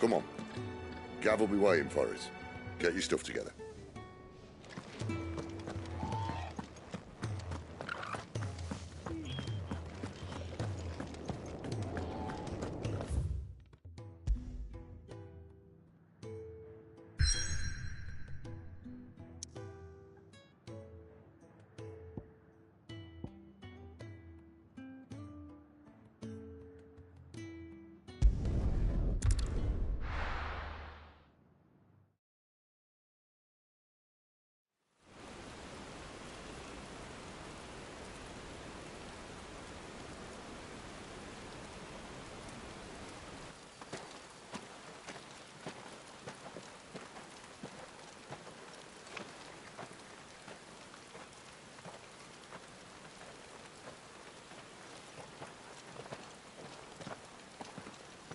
Come on. Gav will be waiting for us. Get your stuff together.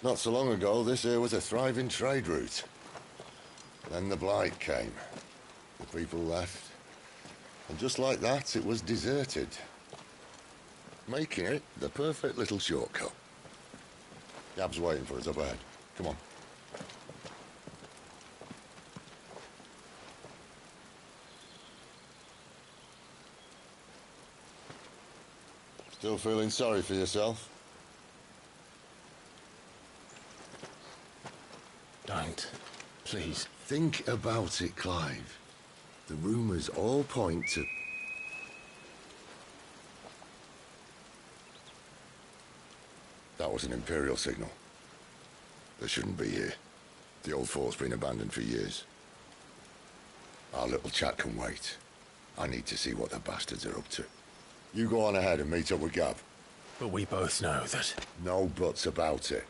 Not so long ago, this here was a thriving trade route. Then the Blight came. The people left. And just like that, it was deserted. Making it the perfect little shortcut. Gab's waiting for us up ahead. Come on. Still feeling sorry for yourself? Don't. Please. Think about it, Clive. The rumours all point to... That was an Imperial signal. They shouldn't be here. The old fort's been abandoned for years. Our little chat can wait. I need to see what the bastards are up to. You go on ahead and meet up with Gav. But we both know that... No buts about it.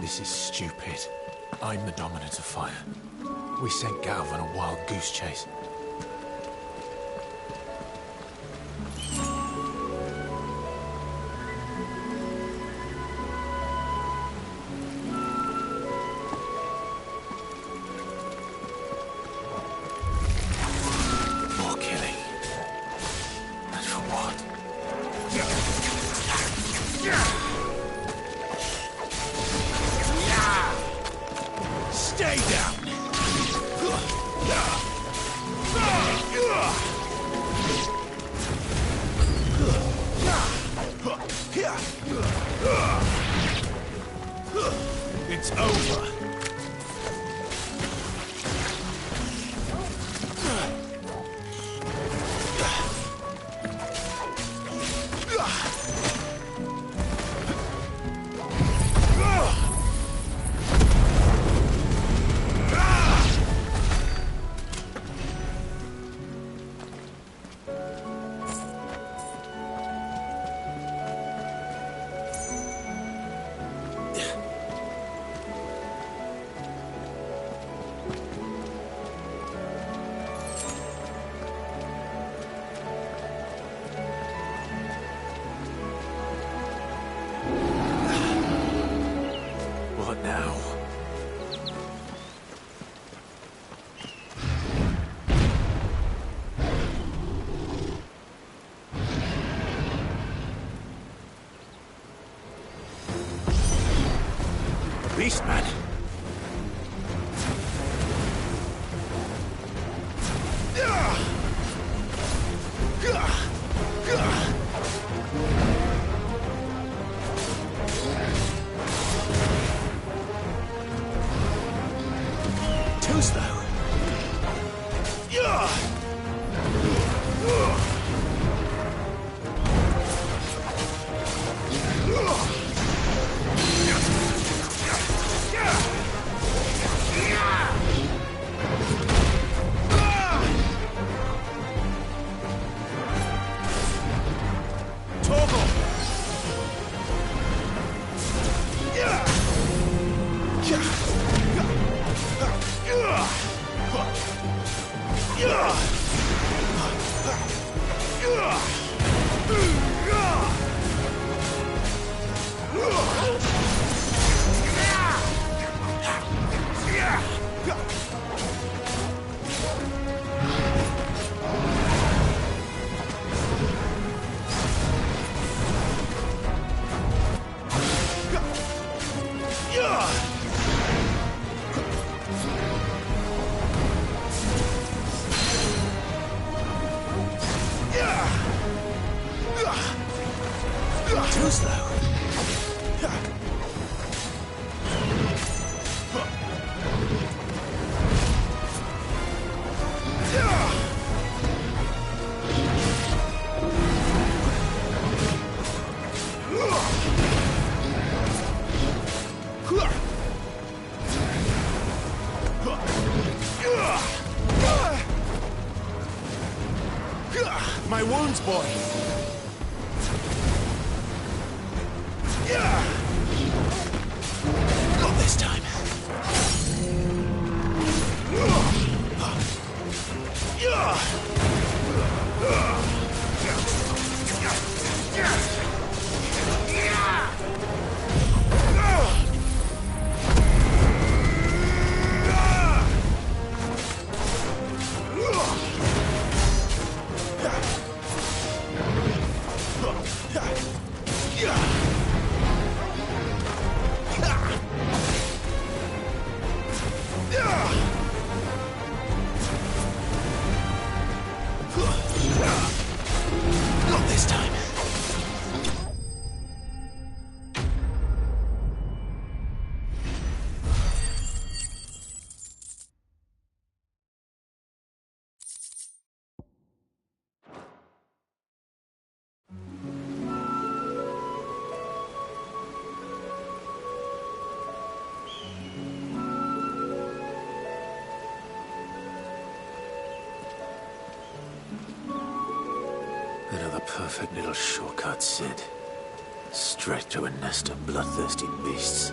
This is stupid. I'm the dominant of fire. We sent Gav on a wild goose chase. More killing. And for what? Stay down! It's over. What now? Beastman! Too slow. too slow. My wounds, boy! Not this time. Not this time. Another perfect little shortcut, Sid. Straight to a nest of bloodthirsty beasts.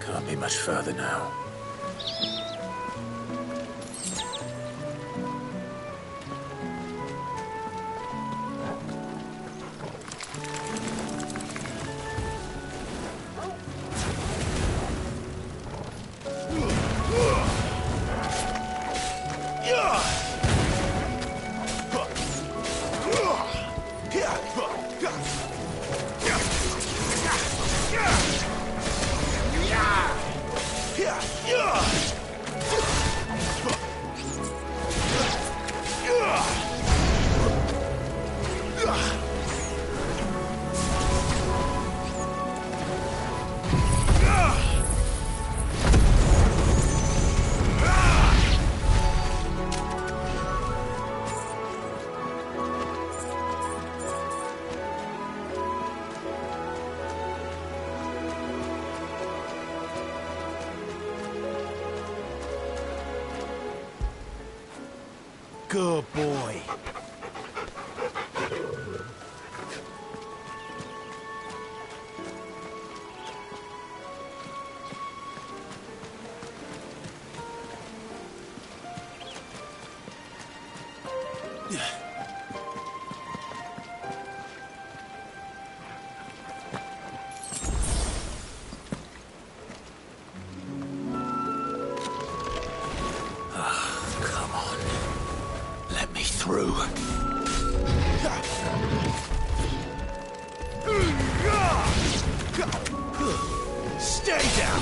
Can't be much further now. Good boy. Come on. Let me through. Stay down!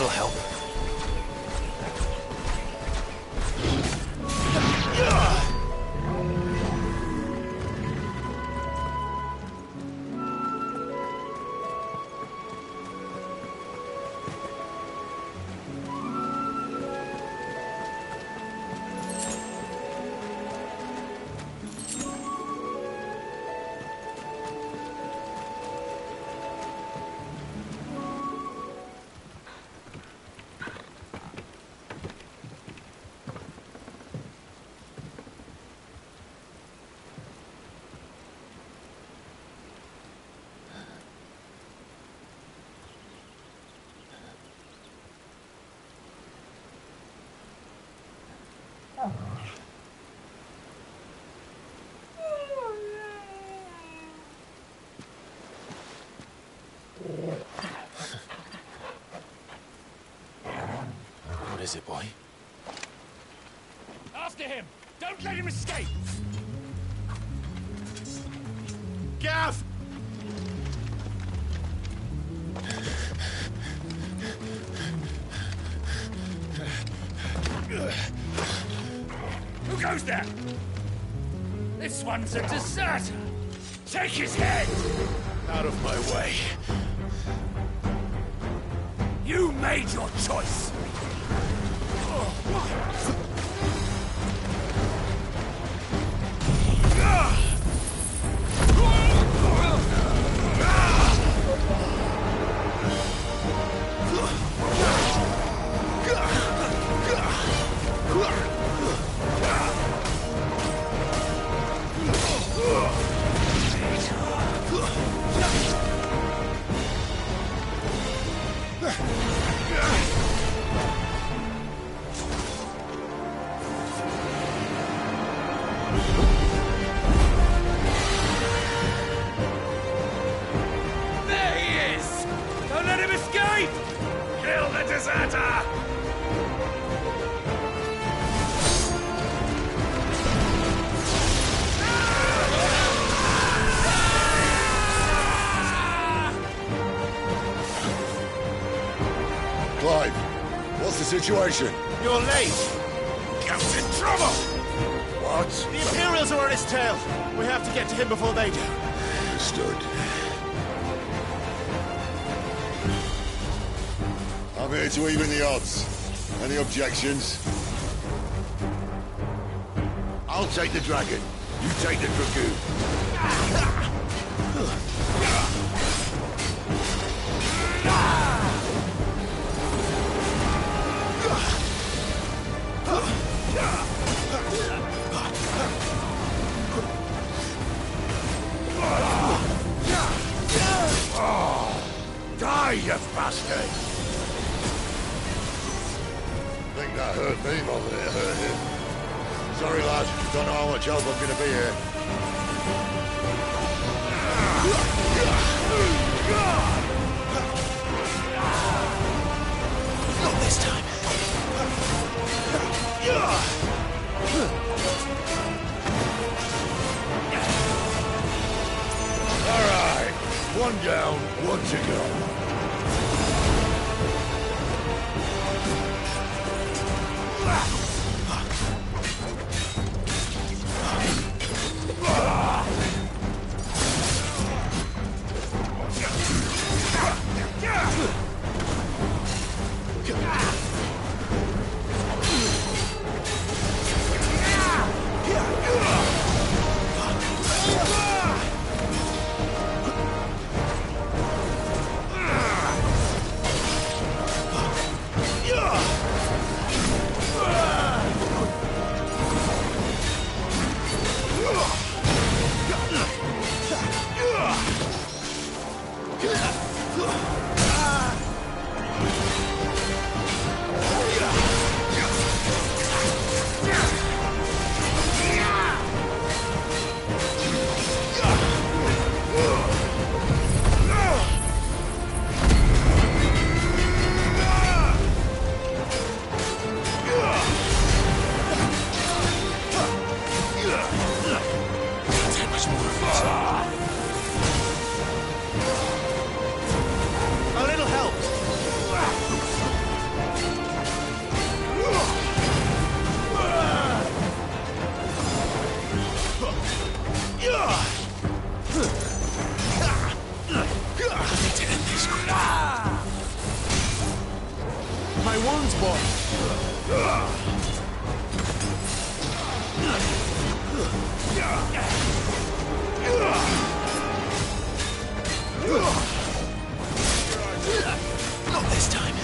That'll help. What is it, boy? After him! Don't let him escape! Gav! Who goes there? This one's a deserter! Take his head! Out of my way. You made your choice! Clive, what's the situation? You're late! Gav's in trouble! What? The Imperials are on his tail! We have to get to him before they do. Understood. I'm here to even the odds. Any objections? I'll take the dragon. You take the dragoon. Die, you bastard! I think that hurt me more than it hurt him. Sorry, lad. Don't know how much help I'm gonna be here. Not this time. All right. One down, one to go. wounds, boy. Not this time.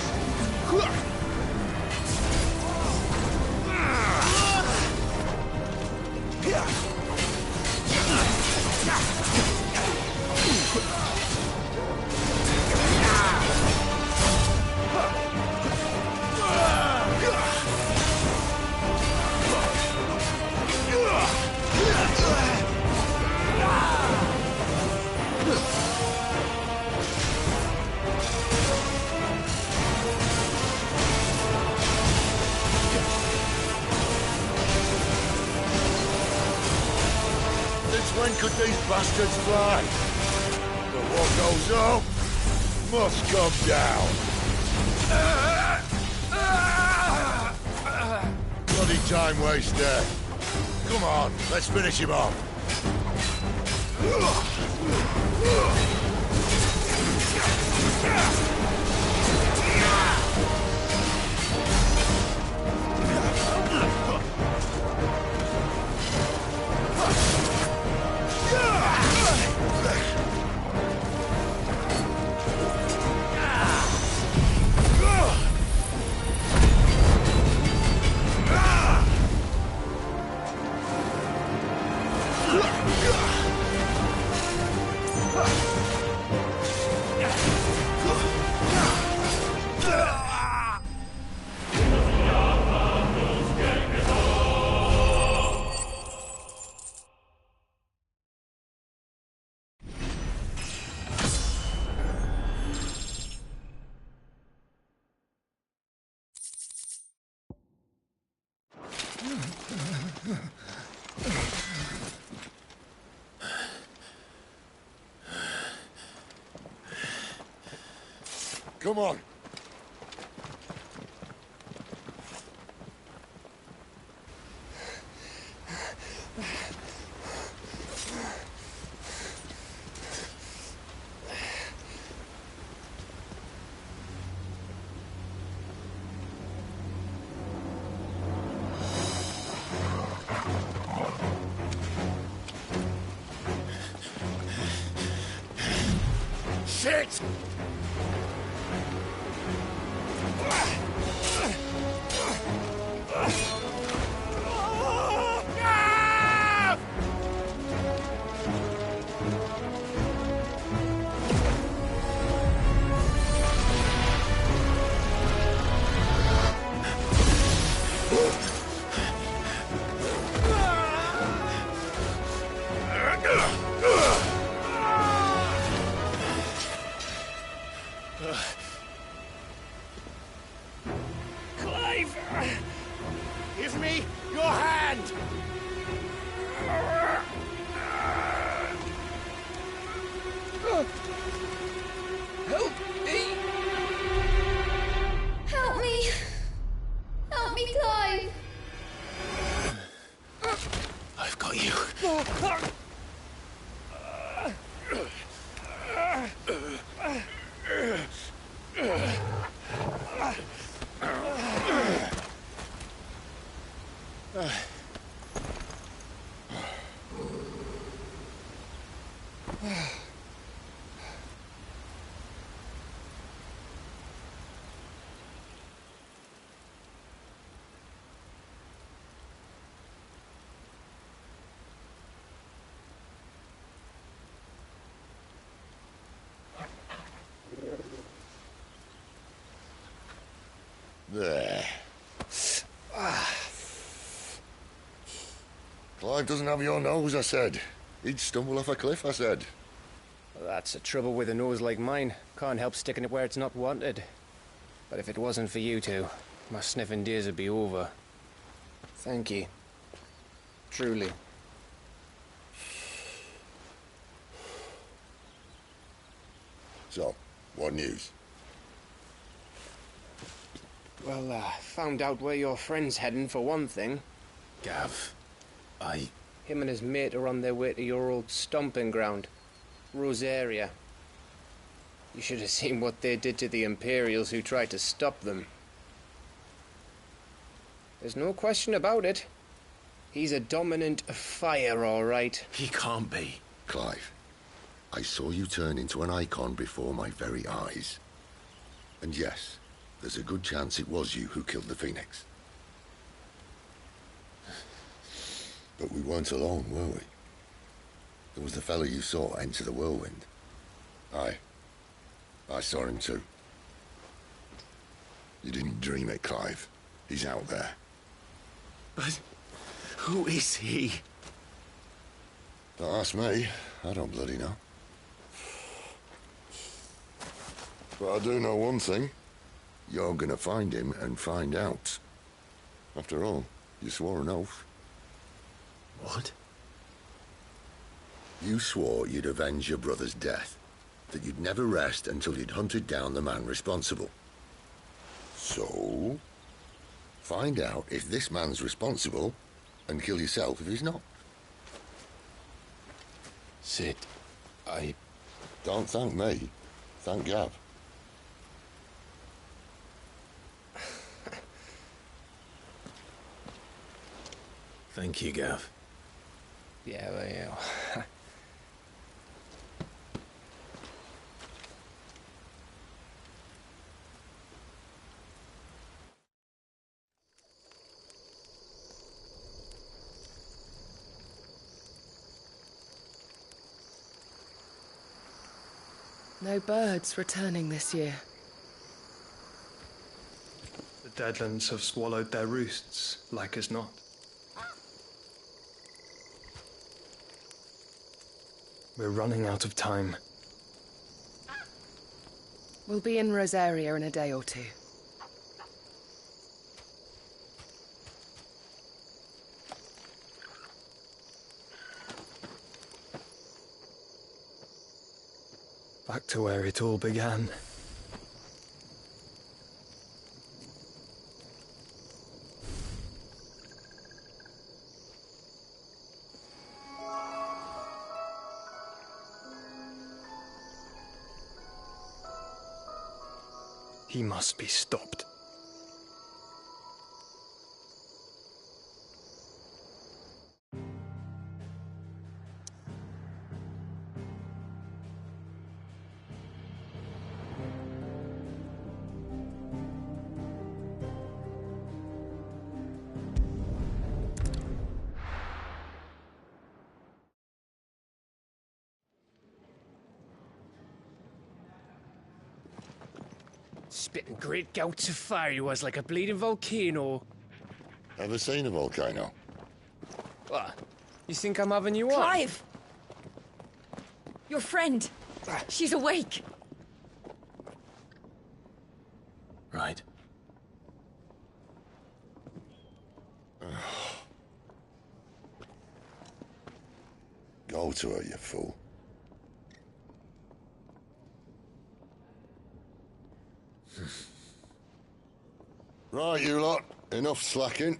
When could these bastards fly? But what goes up must come down. Bloody time waster. Come on, let's finish him off. Come on. Shit! Give me your hand! Help me! Help me! Help me, Clive! I've got you. There. Clive doesn't have your nose, I said. He'd stumble off a cliff, I said. That's the trouble with a nose like mine. Can't help sticking it where it's not wanted. But if it wasn't for you two, my sniffing days would be over. Thank you. Truly. So, what news? Well, found out where your friend's heading, for one thing. Gav, Him and his mate are on their way to your old stomping ground, Rosaria. You should have seen what they did to the Imperials who tried to stop them. There's no question about it. He's a dominant fire, all right. He can't be. Clive, I saw you turn into an icon before my very eyes. And yes, there's a good chance it was you who killed the Phoenix. But we weren't alone, were we? There was the fellow you saw enter the whirlwind. I saw him too. You didn't dream it, Clive. He's out there. But who is he? Don't ask me. I don't bloody know. But I do know one thing. You're gonna find him and find out. After all, you swore an oath. What? You swore you'd avenge your brother's death. That you'd never rest until you'd hunted down the man responsible. So, find out if this man's responsible, and kill yourself if he's not. Sid, Don't thank me. Thank Gav. Thank you, Gav. Yeah, well, yeah. No birds returning this year. The Deadlands have swallowed their roosts, like as not. We're running out of time. We'll be in Rosaria in a day or two. Back to where it all began. He must be stopped. Spitting great gouts of fire he was, like a bleeding volcano. Ever seen a volcano? What? You think I'm having you on? Clive! Your friend! She's awake! Right. Go to her, you fool. Right, you lot. Enough slacking.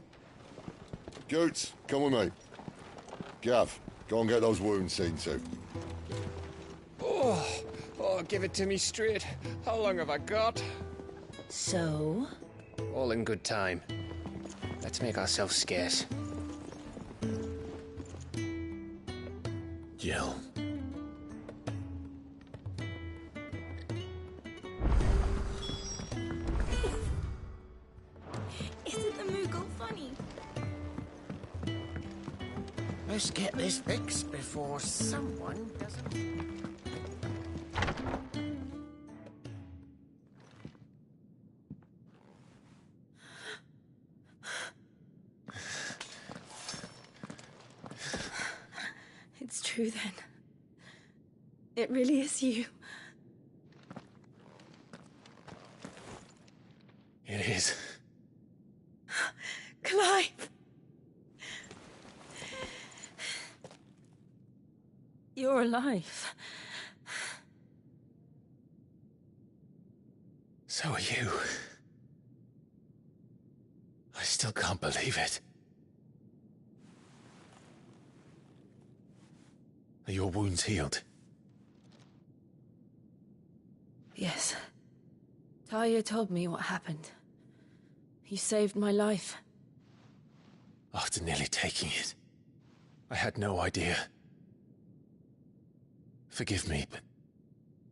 Goots, come with me. Gav, go and get those wounds seen to. Oh, give it to me straight. How long have I got? So? All in good time. Let's make ourselves scarce. Jill. Isn't the Moogle funny? Let's get this fixed before someone doesn't... It's true then. It really is you. It is. Clive! You're alive. So are you. I still can't believe it. Are your wounds healed? Yes. Talia told me what happened. You saved my life. After nearly taking it, I had no idea. Forgive me, but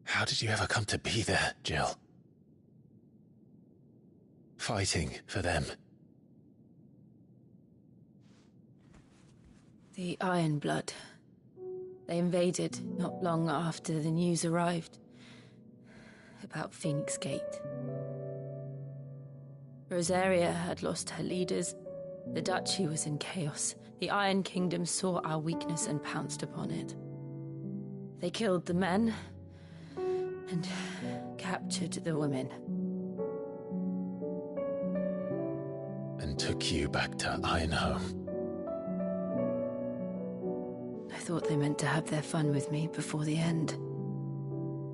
how did you ever come to be there, Jill? Fighting for them. The Iron Blood. They invaded not long after the news arrived about Phoenix Gate. Rosaria had lost her leaders. The Duchy was in chaos. The Iron Kingdom saw our weakness and pounced upon it. They killed the men and captured the women. And took you back to Ironhome. I thought they meant to have their fun with me before the end.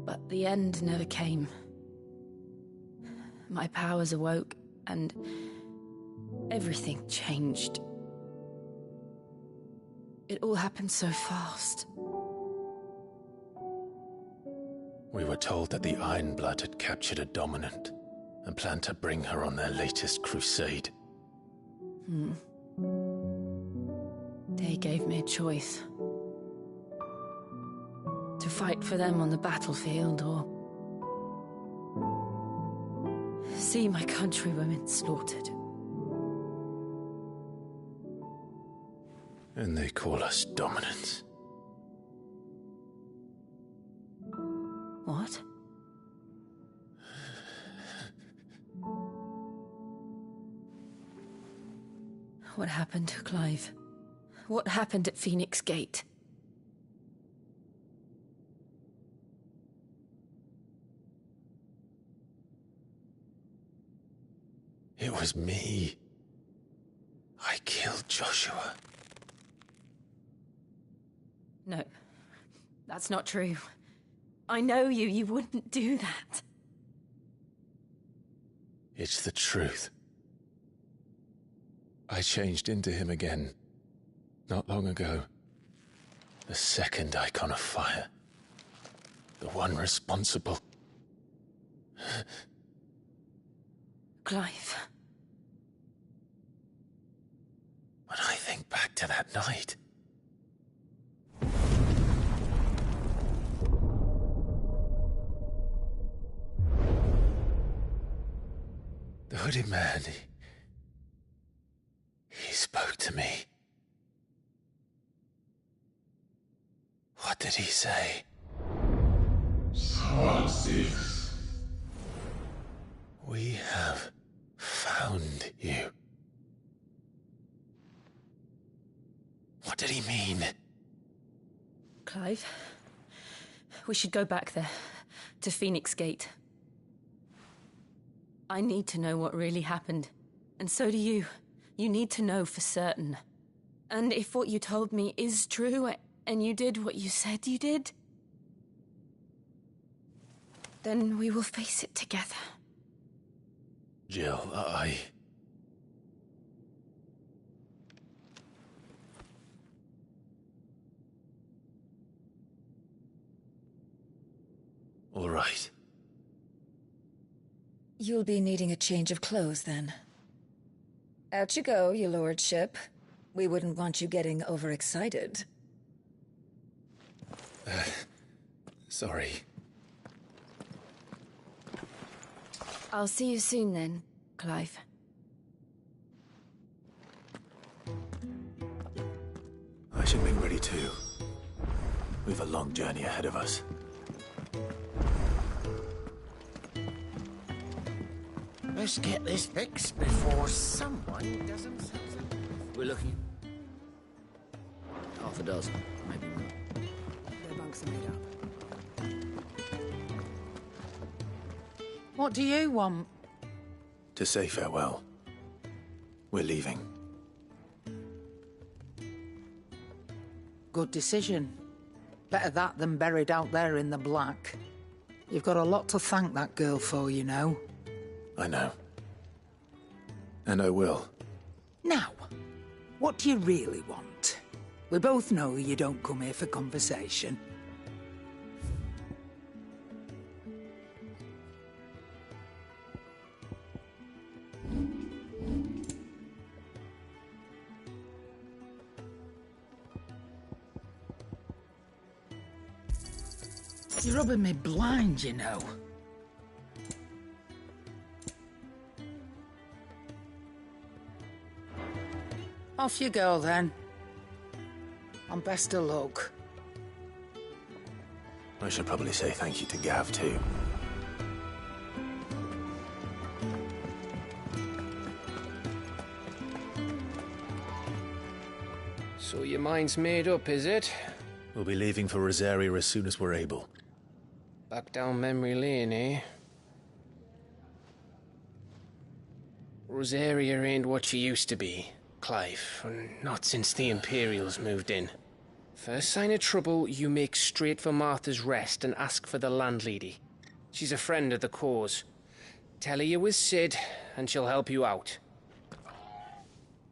But the end never came. My powers awoke, and everything changed. It all happened so fast. We were told that the Iron Blood had captured a dominant and planned to bring her on their latest crusade. They gave me a choice. To fight for them on the battlefield, or see my countrywomen slaughtered. And they call us dominants. What? What happened, Clive? What happened at Phoenix Gate? It was me. I killed Joshua. No, that's not true. I know you. You wouldn't do that. It's the truth. I changed into him again, not long ago. The second icon of fire. The one responsible. Clive. When I think back to that night... The hooded man, he spoke to me. What did he say? XVI. We have found you. What did he mean? Clive, we should go back there, to Phoenix Gate. I need to know what really happened, and so do you. You need to know for certain. And if what you told me is true, and you did what you said you did, then we will face it together. Jill, All right. You'll be needing a change of clothes, then. Out you go, your lordship. We wouldn't want you getting overexcited. Sorry. I'll see you soon then, Clive. I should make ready too. We've a long journey ahead of us. Let's get this fixed before someone does themselves up. We're looking. Half a dozen, maybe more. Their bunks are made up. What do you want? To say farewell. We're leaving. Good decision. Better that than buried out there in the black. You've got a lot to thank that girl for, you know. I know. And I will. Now, what do you really want? We both know you don't come here for conversation. You're rubbing me blind, you know. Off you go, then. And best of luck. I should probably say thank you to Gav, too. So your mind's made up, is it? We'll be leaving for Rosaria as soon as we're able. Back down memory lane, eh? Rosaria ain't what she used to be, Clive. Not since the Imperials moved in. First sign of trouble, you make straight for Martha's Rest and ask for the landlady. She's a friend of the cause. Tell her you was Sid, and she'll help you out.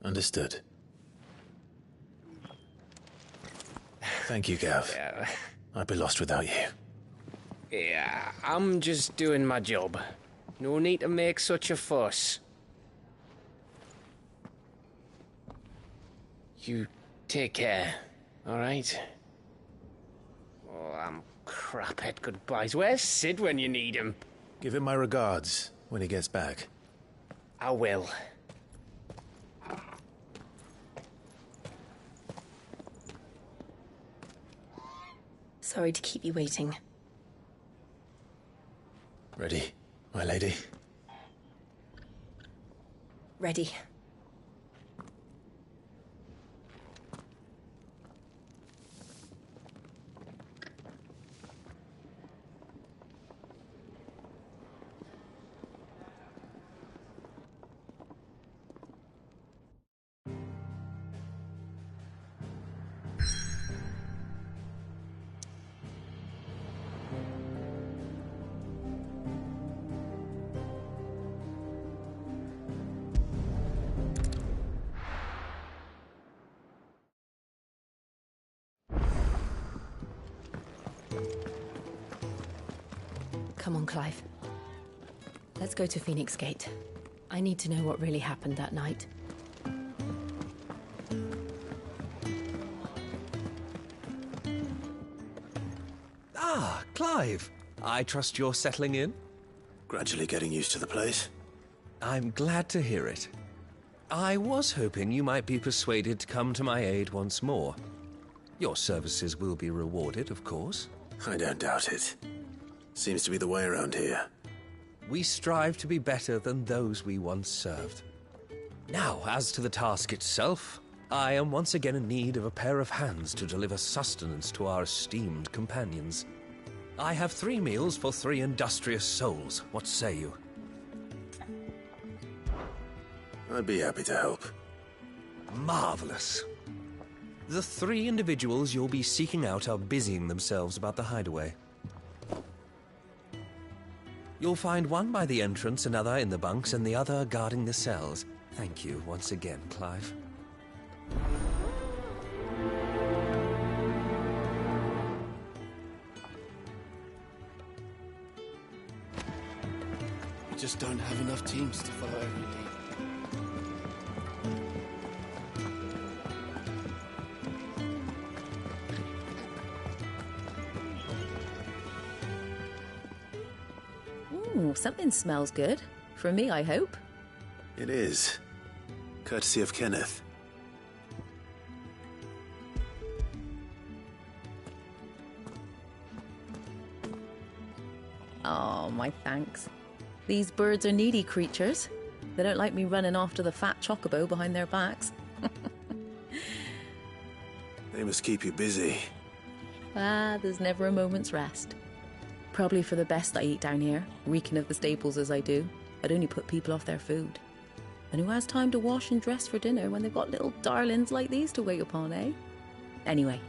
Understood. Thank you, Gav. Yeah. I'd be lost without you. Yeah, I'm just doing my job. No need to make such a fuss. You take care, all right? Oh, I'm crap at goodbyes. Where's Sid when you need him? Give him my regards when he gets back. I will. Sorry to keep you waiting. Ready, my lady? Ready. Come on, Clive. Let's go to Phoenix Gate. I need to know what really happened that night. Ah, Clive. I trust you're settling in? Gradually getting used to the place. I'm glad to hear it. I was hoping you might be persuaded to come to my aid once more. Your services will be rewarded, of course. I don't doubt it. Seems to be the way around here. We strive to be better than those we once served. Now, as to the task itself, I am once again in need of a pair of hands to deliver sustenance to our esteemed companions. I have 3 meals for 3 industrious souls. What say you? I'd be happy to help. Marvelous. The 3 individuals you'll be seeking out are busying themselves about the hideaway. You'll find one by the entrance, another in the bunks, and the other guarding the cells. Thank you once again, Clive. We just don't have enough teams to follow every lead. Ooh, something smells good. For me, I hope. It is. Courtesy of Kenneth. Oh, my thanks. These birds are needy creatures. They don't like me running after the fat chocobo behind their backs. They must keep you busy. There's never a moment's rest. Probably for the best I eat down here, reeking of the staples as I do. I'd only put people off their food. And who has time to wash and dress for dinner when they've got little darlings like these to wait upon, eh? Anyway,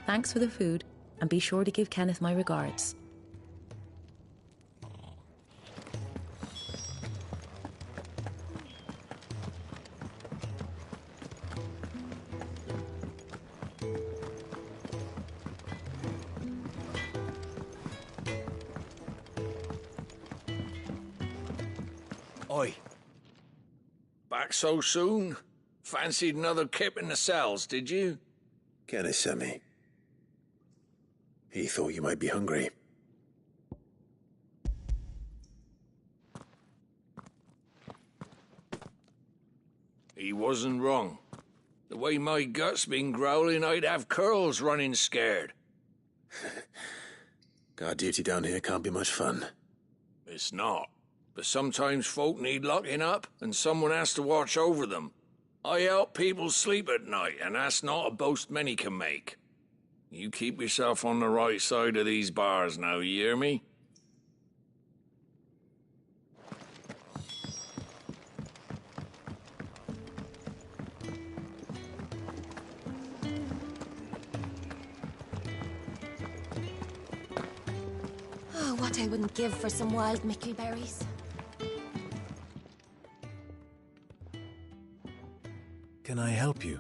thanks for the food, and be sure to give Kenneth my regards. Oi. Back so soon? Fancied another kip in the cells, did you? Kenneth sent me. He thought you might be hungry. He wasn't wrong. The way my gut's been growling, I'd have curls running scared. Guard duty down here can't be much fun. It's not. But sometimes folk need locking up, and someone has to watch over them. I help people sleep at night, and that's not a boast many can make. You keep yourself on the right side of these bars now, you hear me? Oh, what I wouldn't give for some wild mickleberries. Can I help you?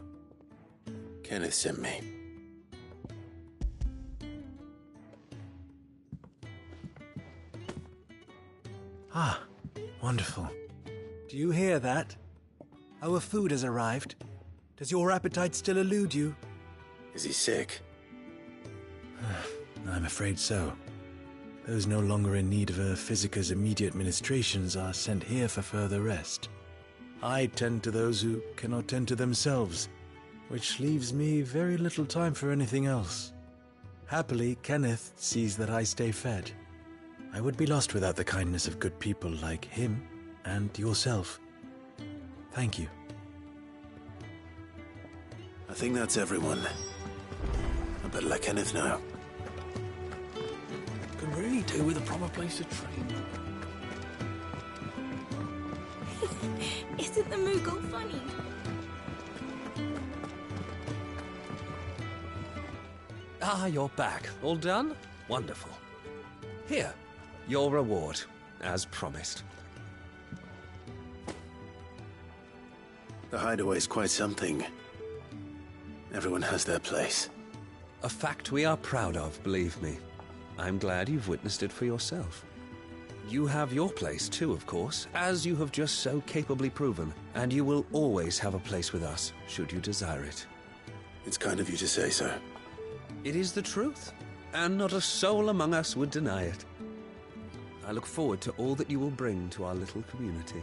Kenneth sent me. Ah, wonderful. Do you hear that? Our food has arrived. Does your appetite still elude you? Is he sick? I'm afraid so. Those no longer in need of a Physica's immediate ministrations are sent here for further rest. I tend to those who cannot tend to themselves, which leaves me very little time for anything else. Happily, Kenneth sees that I stay fed. I would be lost without the kindness of good people like him and yourself. Thank you. I think that's everyone. I better let Kenneth know. Could really do with a proper place to train. Isn't the Moogle funny? Ah, you're back. All done? Wonderful. Here, your reward, as promised. The hideaway's quite something. Everyone has their place. A fact we are proud of, believe me. I'm glad you've witnessed it for yourself. You have your place too, of course, as you have just so capably proven, and you will always have a place with us, should you desire it. It's kind of you to say so. It is the truth, and not a soul among us would deny it. I look forward to all that you will bring to our little community.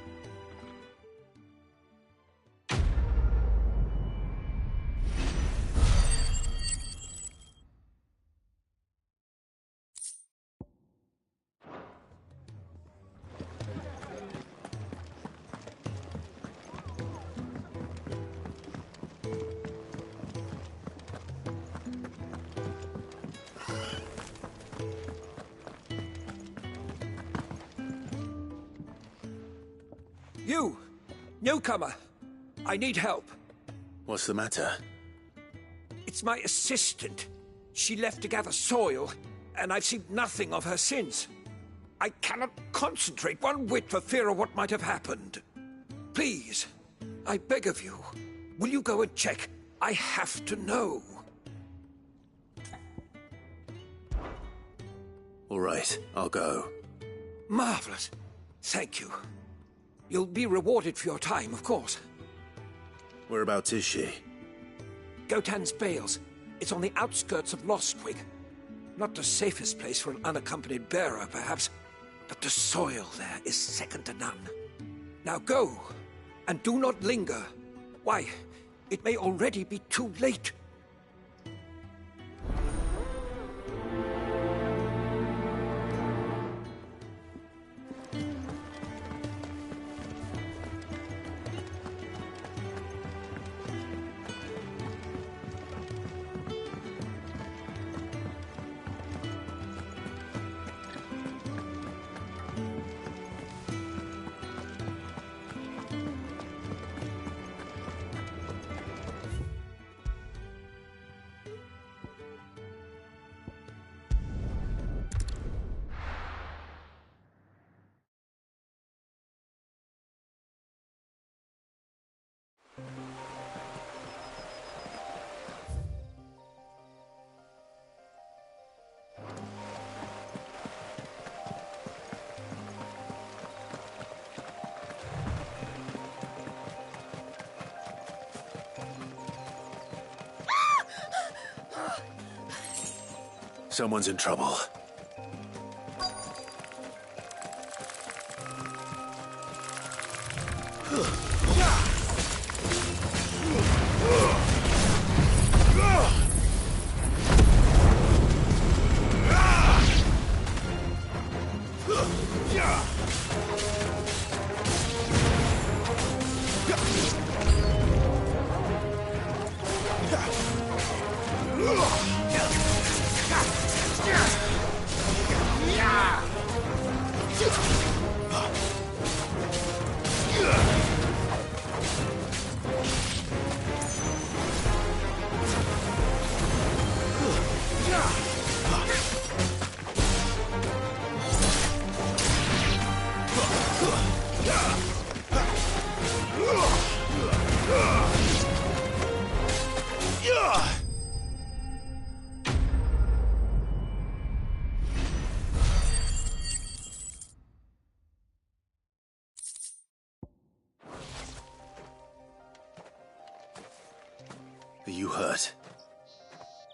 You! Newcomer! I need help. What's the matter? It's my assistant. She left to gather soil, and I've seen nothing of her since. I cannot concentrate one whit for fear of what might have happened. Please, I beg of you, will you go and check? I have to know. All right, I'll go. Marvelous. Thank you. You'll be rewarded for your time, of course. Whereabouts is she? Gotan's Bales. It's on the outskirts of Lostwig. Not the safest place for an unaccompanied bearer, perhaps, but the soil there is second to none. Now go, and do not linger. Why, it may already be too late. Someone's in trouble. Are you hurt?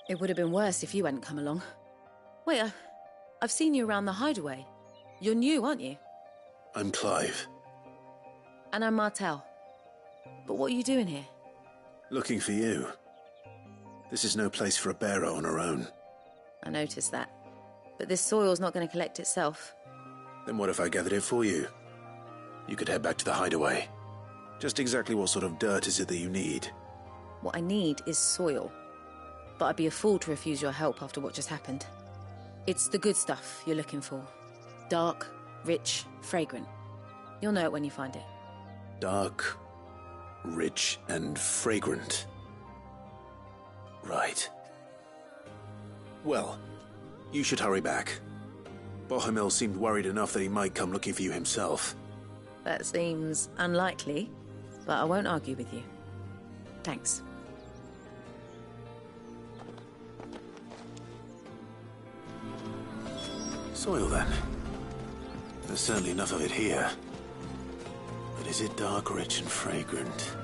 It would have been worse if you hadn't come along. Wait, I've seen you around the hideaway. You're new, aren't you? I'm Clive. And I'm Martel. But what are you doing here? Looking for you. This is no place for a bearer on her own. I noticed that. But this soil's not going to collect itself. Then what if I gathered it for you? You could head back to the hideaway. Just exactly what sort of dirt is it that you need? What I need is soil. But I'd be a fool to refuse your help after what just happened. It's the good stuff you're looking for. Dark, rich, fragrant. You'll know it when you find it. Dark, rich, and fragrant. Right. Well, you should hurry back. Bohemil seemed worried enough that he might come looking for you himself. That seems unlikely, but I won't argue with you. Thanks. Soil, then. There's certainly enough of it here. But is it dark, rich, and fragrant?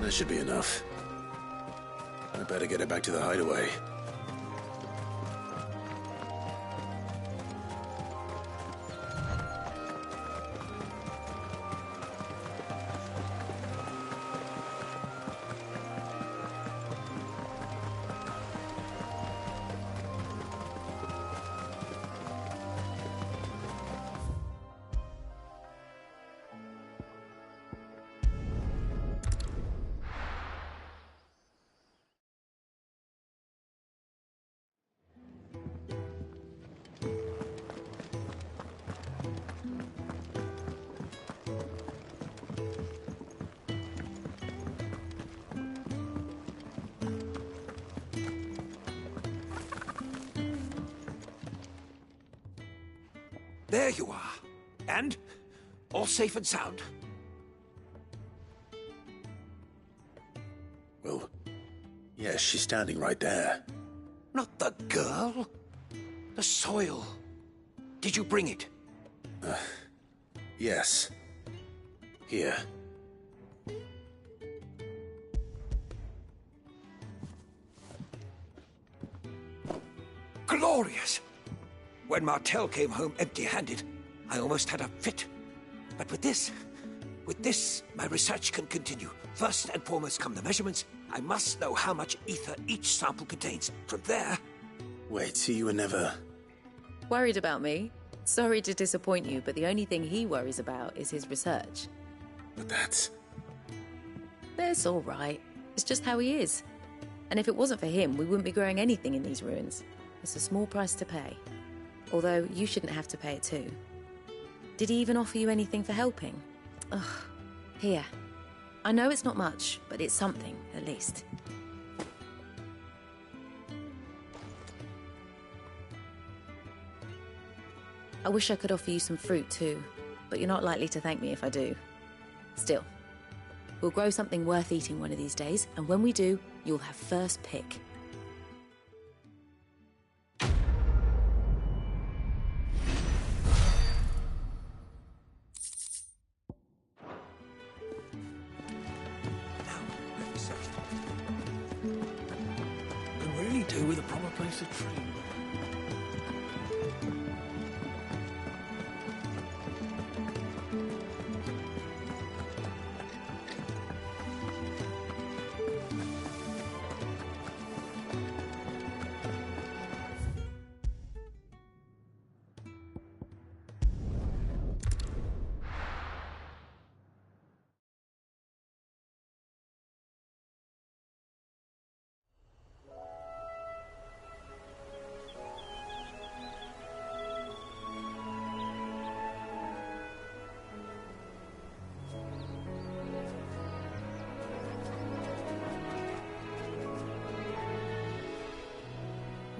That should be enough. I better get it back to the hideaway. There you are. And? All safe and sound? Well, yes, she's standing right there. Not the girl. The soil. Did you bring it? Yes. Here. Glorious! When Martel came home empty-handed, I almost had a fit. But with this, my research can continue. First and foremost come the measurements. I must know how much ether each sample contains. From there... Wait, so you were never... Worried about me? Sorry to disappoint you, but the only thing he worries about is his research. But that's... That's all right. It's just how he is. And if it wasn't for him, we wouldn't be growing anything in these ruins. It's a small price to pay. Although, you shouldn't have to pay it too. Did he even offer you anything for helping? Ugh. Here. I know it's not much, but it's something, at least. I wish I could offer you some fruit too, but you're not likely to thank me if I do. Still, we'll grow something worth eating one of these days, and when we do, you'll have first pick. Do with a proper place to train.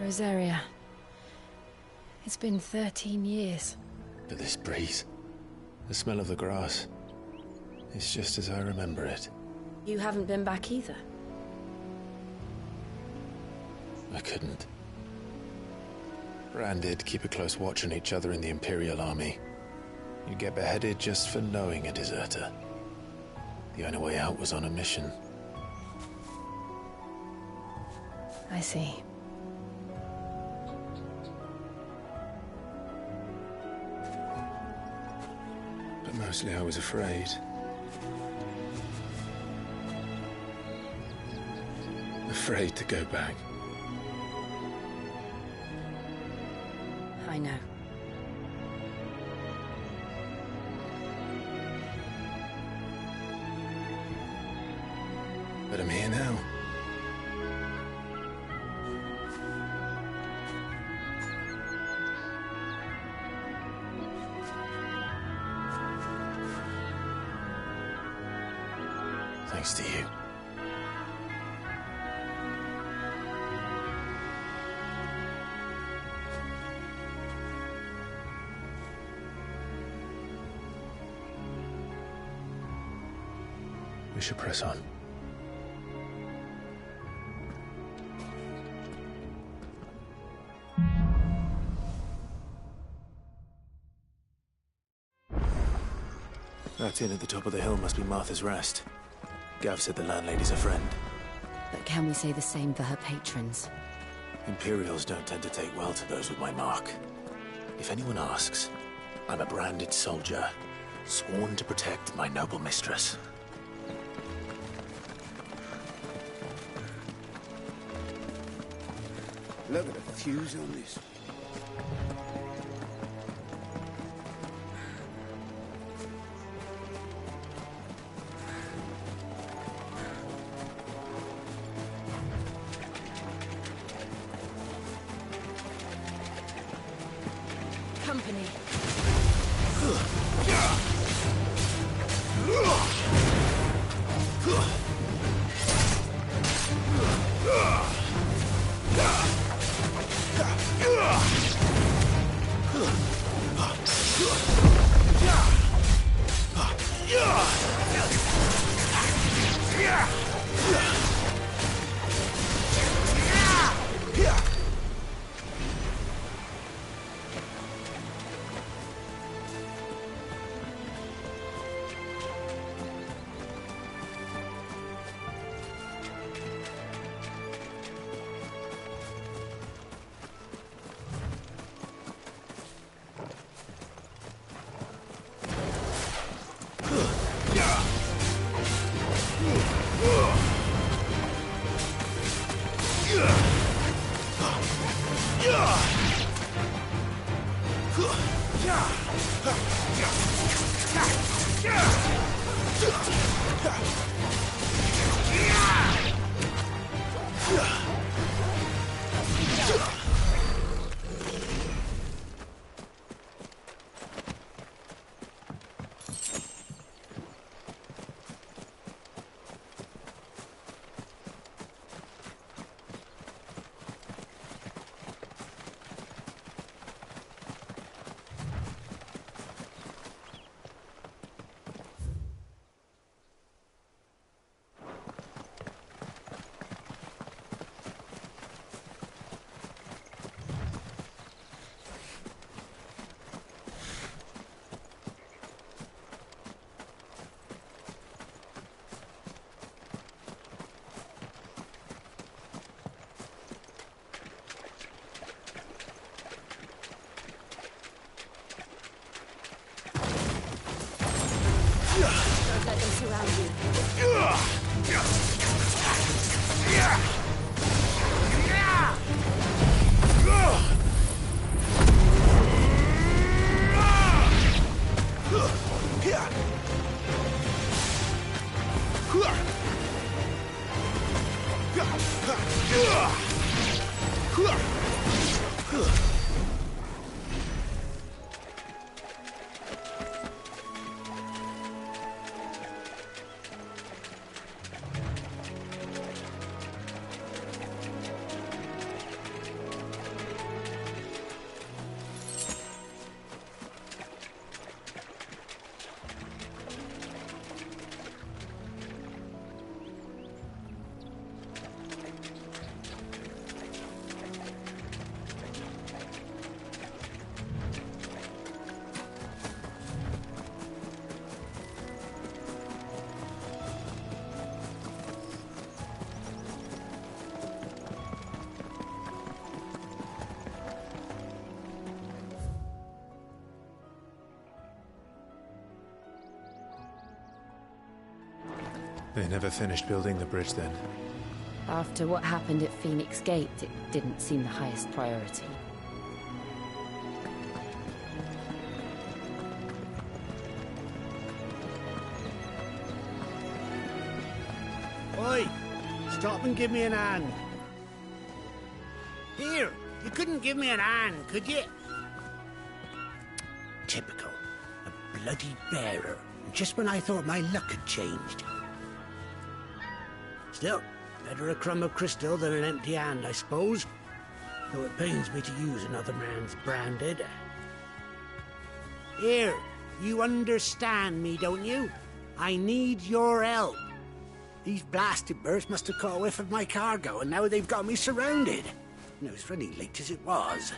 Rosaria. It's been 13 years. But this breeze, the smell of the grass, it's just as I remember it. You haven't been back either. I couldn't. Bran did keep a close watch on each other in the Imperial Army. You'd get beheaded just for knowing a deserter. The only way out was on a mission. I see. But mostly I was afraid. Afraid to go back. I know. But I'm here now. Thanks to you. We should press on. That inn at the top of the hill must be Martha's Rest. Gav said the landlady's a friend. But can we say the same for her patrons? Imperials don't tend to take well to those with my mark. If anyone asks, I'm a branded soldier, sworn to protect my noble mistress. Look at the fuse on this. Company. Don't let them surround They never finished building the bridge then. After what happened at Phoenix Gate, it didn't seem the highest priority. Oi! Stop and give me an hand. Here, you couldn't give me an hand, could you? Typical. A bloody bearer. Just when I thought my luck had changed. Still, better a crumb of crystal than an empty hand, I suppose. Though it pains me to use another man's branded. Here, you understand me, don't you? I need your help. These blasted birds must have caught a whiff of my cargo, and now they've got me surrounded. And it was running late as it was.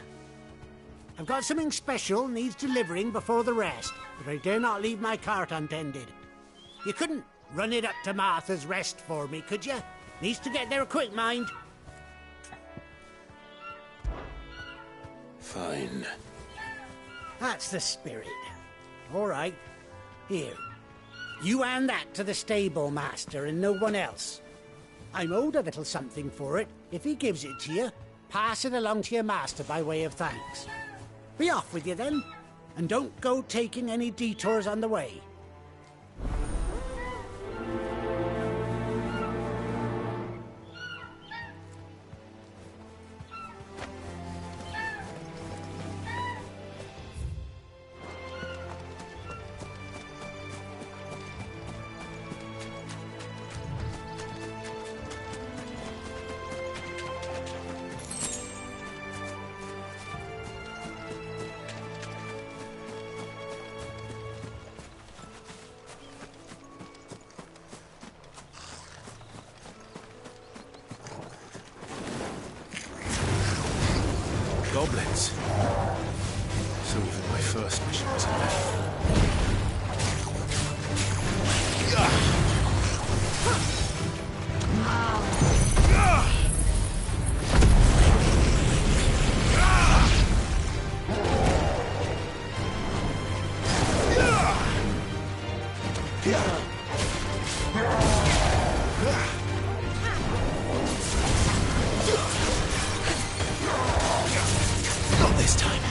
I've got something special needs delivering before the rest, but I dare not leave my cart untended. You couldn't run it up to Martha's Rest for me, could you? Needs to get there quick, mind. Fine. That's the spirit. All right. Here. You hand that to the stable master and no one else. I'm owed a little something for it. If he gives it to you, pass it along to your master by way of thanks. Be off with you then, and don't go taking any detours on the way. Goblins. So even my first mission was in vain. Not this time.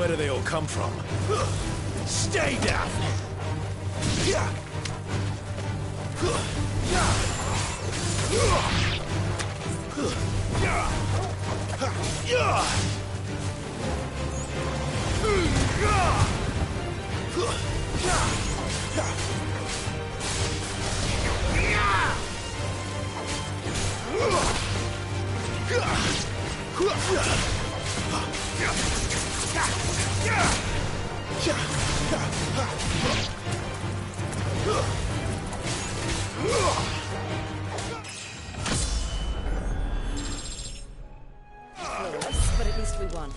Where do they all come from? Stay down! Close, but at least we won.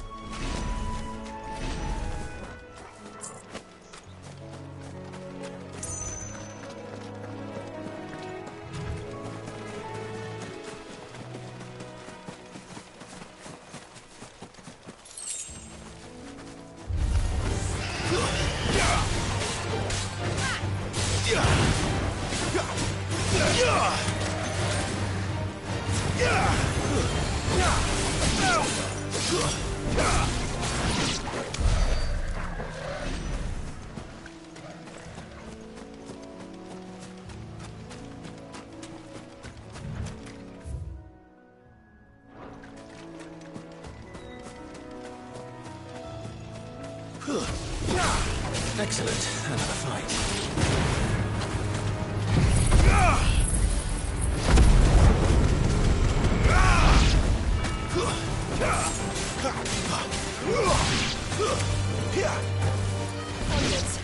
Excellent. Another fight. Onwards.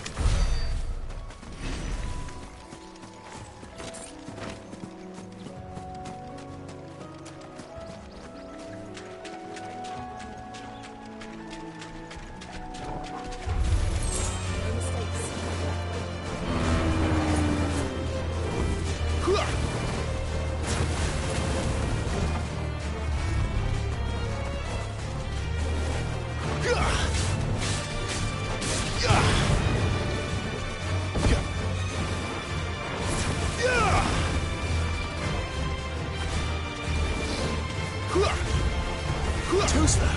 Too slow.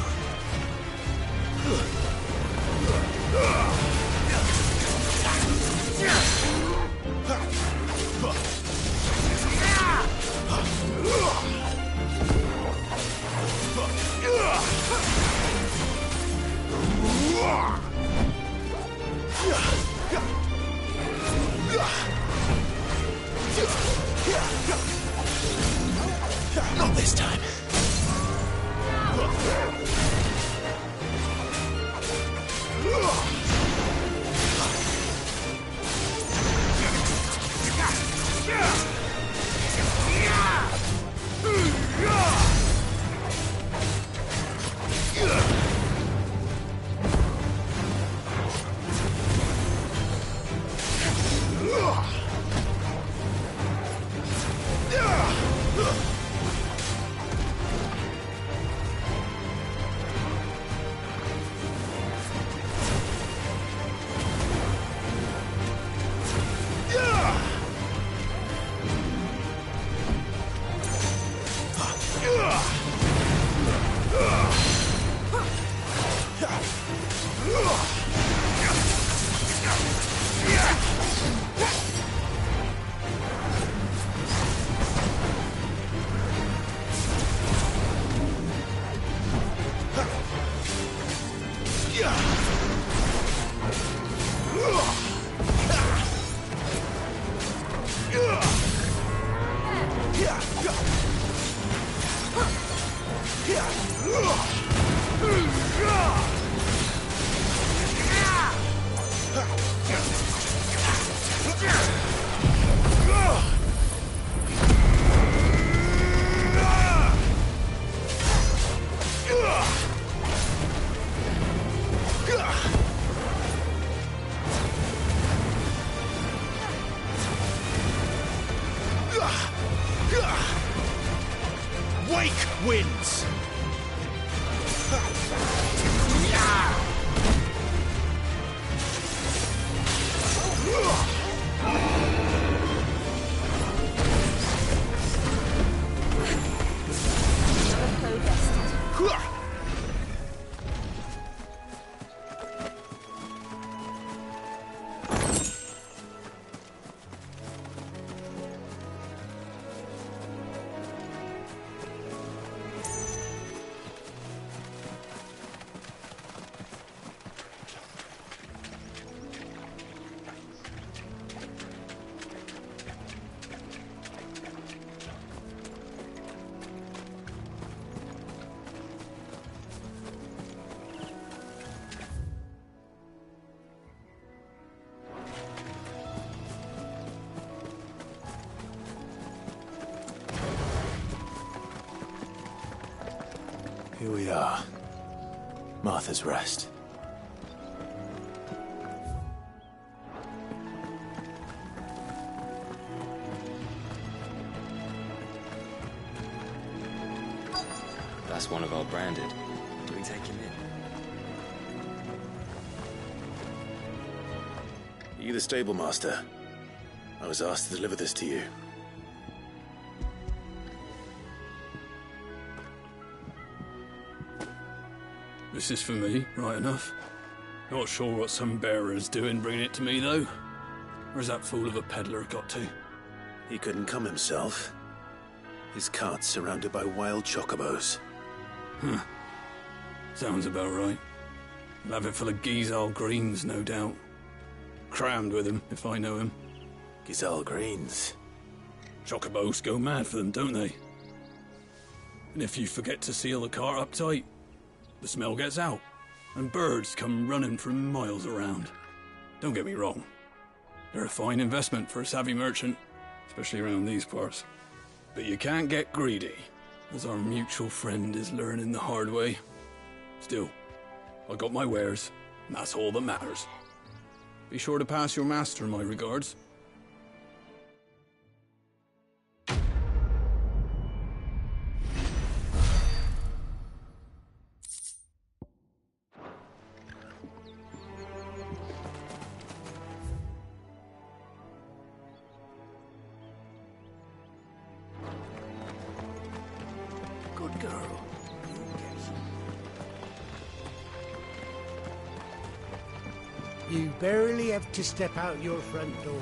Not this time. Wake wins! Here we are. Martha's Rest. That's one of our branded. Do we take him in? Are you the stable master? I was asked to deliver this to you. This is for me, right enough. Not sure what some bearer's doing bringing it to me, though. Where's that fool of a peddler got to? He couldn't come himself. His cart's surrounded by wild chocobos. Huh. Sounds about right. He'll have it full of Gizal greens, no doubt. Crammed with him, if I know him. Gizal greens? Chocobos go mad for them, don't they? And if you forget to seal the cart up tight, the smell gets out, and birds come running from miles around. Don't get me wrong. They're a fine investment for a savvy merchant, especially around these parts. But you can't get greedy, as our mutual friend is learning the hard way. Still, I got my wares, and that's all that matters. Be sure to pass your master my regards. Good girl. You barely have to step out your front door.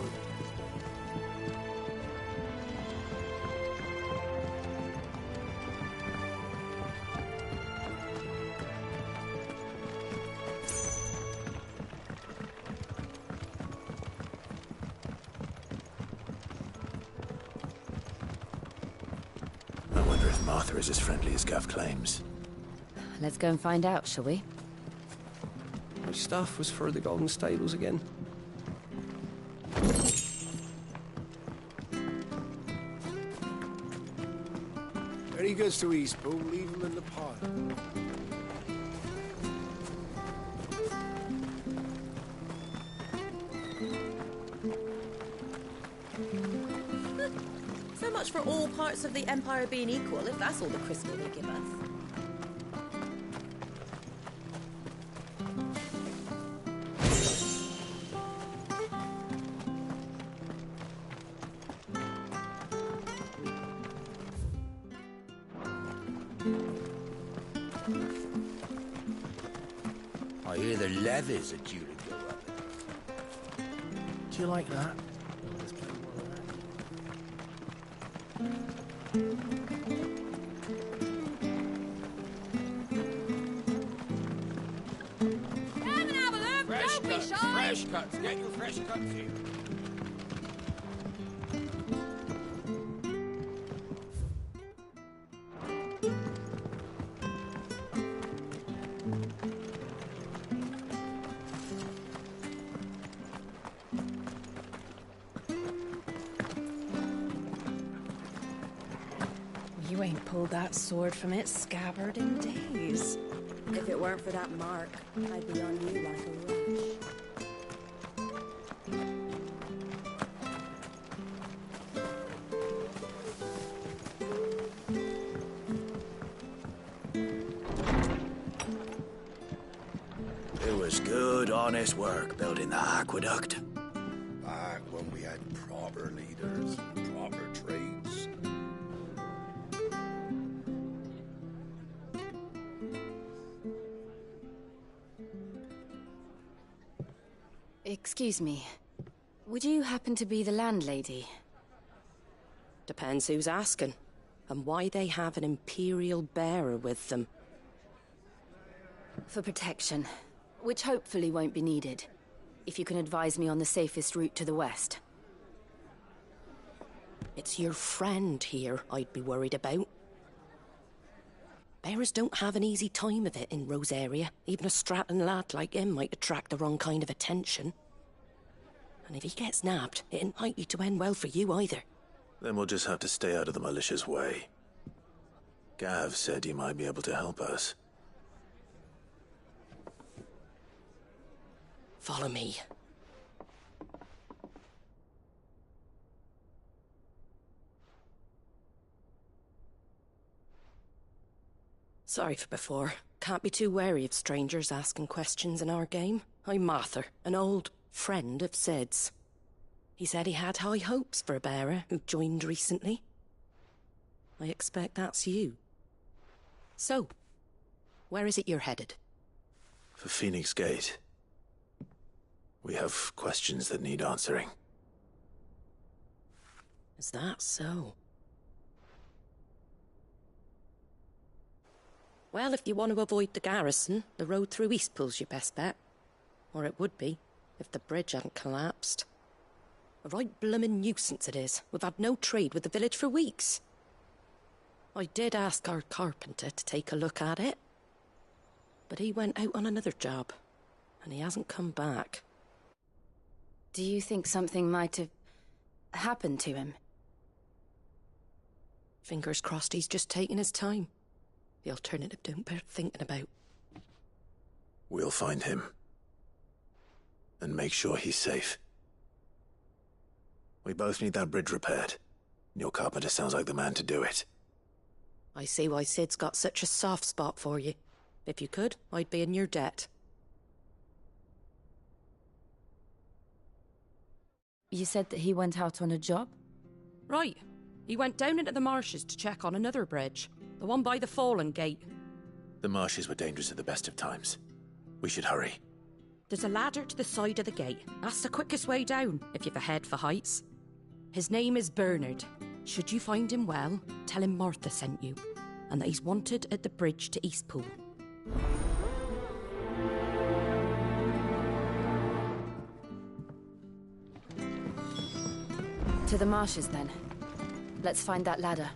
I wonder if Martha is as friendly as Gav claims. Let's go and find out, shall we? Which stuff was for the Golden Stables again? When he goes to Eastbourne, leave him in the pile. So much for all parts of the Empire being equal, if that's all the crystal they give us. I hear the levies are due to go up. Do you like that? Come and have a look, don't be shy! Fresh cuts, get your fresh cuts here. You ain't pulled that sword from its scabbard in days. If it weren't for that mark, I'd be on you like a rash. It was good, honest work building the aqueduct. Back when we had proper leaders and proper trades. Excuse me. Would you happen to be the landlady? Depends who's asking, and why they have an Imperial bearer with them. For protection, which hopefully won't be needed. If you can advise me on the safest route to the west. It's your friend here I'd be worried about. Bearers don't have an easy time of it in Rosaria. Even a Stratton lad like him might attract the wrong kind of attention. And if he gets nabbed, it ain't likely to end well for you either. Then we'll just have to stay out of the militia's way. Gav said he might be able to help us. Follow me. Sorry for before. Can't be too wary of strangers asking questions in our game. I'm Martha, an old friend of Sid's. He said he had high hopes for a bearer who joined recently. I expect that's you. So, where is it you're headed? For Phoenix Gate. We have questions that need answering. Is that so? Well, if you want to avoid the garrison, the road through Eastpool's your best bet. Or it would be, if the bridge hadn't collapsed. A right bloomin' nuisance it is. We've had no trade with the village for weeks. I did ask our carpenter to take a look at it. But he went out on another job, and he hasn't come back. Do you think something might have happened to him? Fingers crossed he's just taking his time. The alternative don't bear thinking about. We'll find him. And make sure he's safe. We both need that bridge repaired. Your carpenter sounds like the man to do it. I see why Sid's got such a soft spot for you. If you could, I'd be in your debt. You said that he went out on a job? Right. He went down into the marshes to check on another bridge. The one by the Fallen Gate. The marshes were dangerous at the best of times. We should hurry. There's a ladder to the side of the gate. That's the quickest way down, if you've a head for heights. His name is Bernard. Should you find him well, tell him Martha sent you, and that he's wanted at the bridge to Eastpool. To the marshes, then. Let's find that ladder.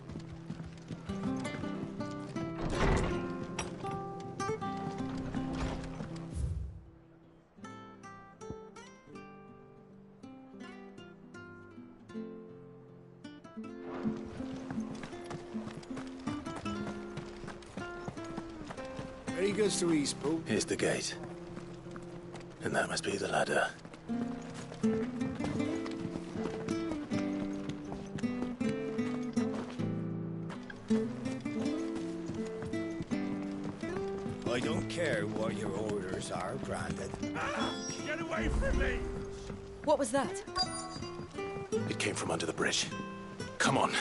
He goes to Eastpool. Here's the gate. And that must be the ladder. I don't care what your orders are, Brandon. Get away from me! What was that? It came from under the bridge. Come on.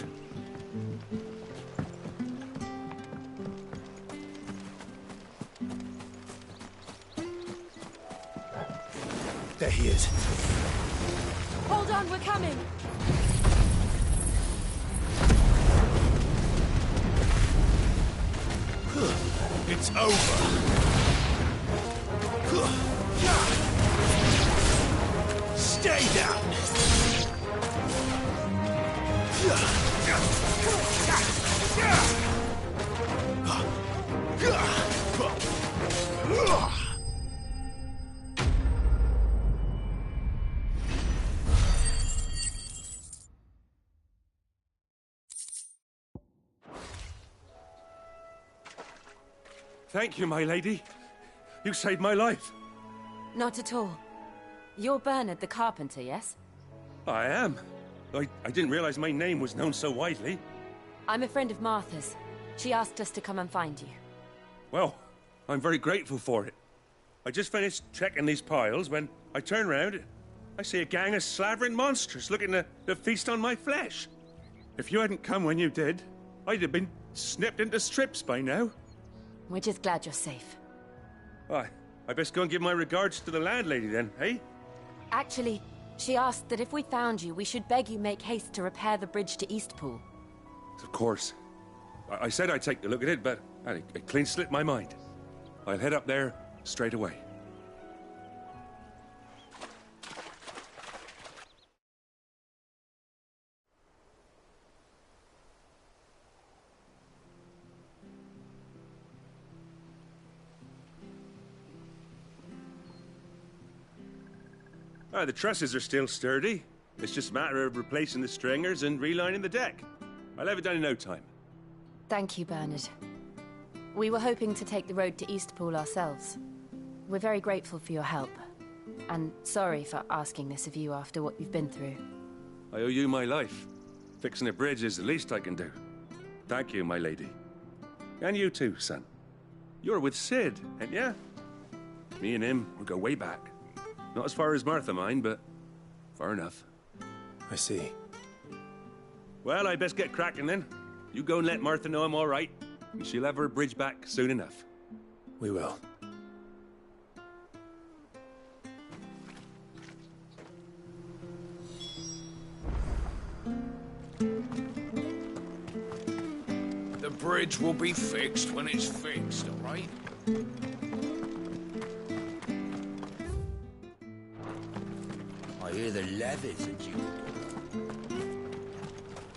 There he is. Hold on, we're coming! It's over. Stay down. Thank you, my lady. You saved my life. Not at all. You're Bernard the carpenter, yes? I am. I didn't realize my name was known so widely. I'm a friend of Martha's. She asked us to come and find you. Well, I'm very grateful for it. I just finished checking these piles when I turn round. I see a gang of slavering monsters looking to feast on my flesh. If you hadn't come when you did, I'd have been snipped into strips by now. We're just glad you're safe. I best go and give my regards to the landlady then, eh? Actually, she asked that if we found you, we should beg you make haste to repair the bridge to Eastpool. Of course. I said I'd take a look at it, but it clean slipped my mind. I'll head up there straight away. The trusses are still sturdy. It's just a matter of replacing the stringers and relining the deck. I'll have it done in no time. Thank you, Bernard. We were hoping to take the road to Eastpool ourselves. We're very grateful for your help. And sorry for asking this of you after what you've been through. I owe you my life. Fixing a bridge is the least I can do. Thank you, my lady. And you too, son. You're with Sid, ain't ya? Me and him, we go way back. Not as far as Martha, mind, but far enough. I see. Well, I best get cracking then. You go and let Martha know I'm all right, and she'll have her bridge back soon enough. We will. The bridge will be fixed when it's fixed, all right? I hear the levies are due.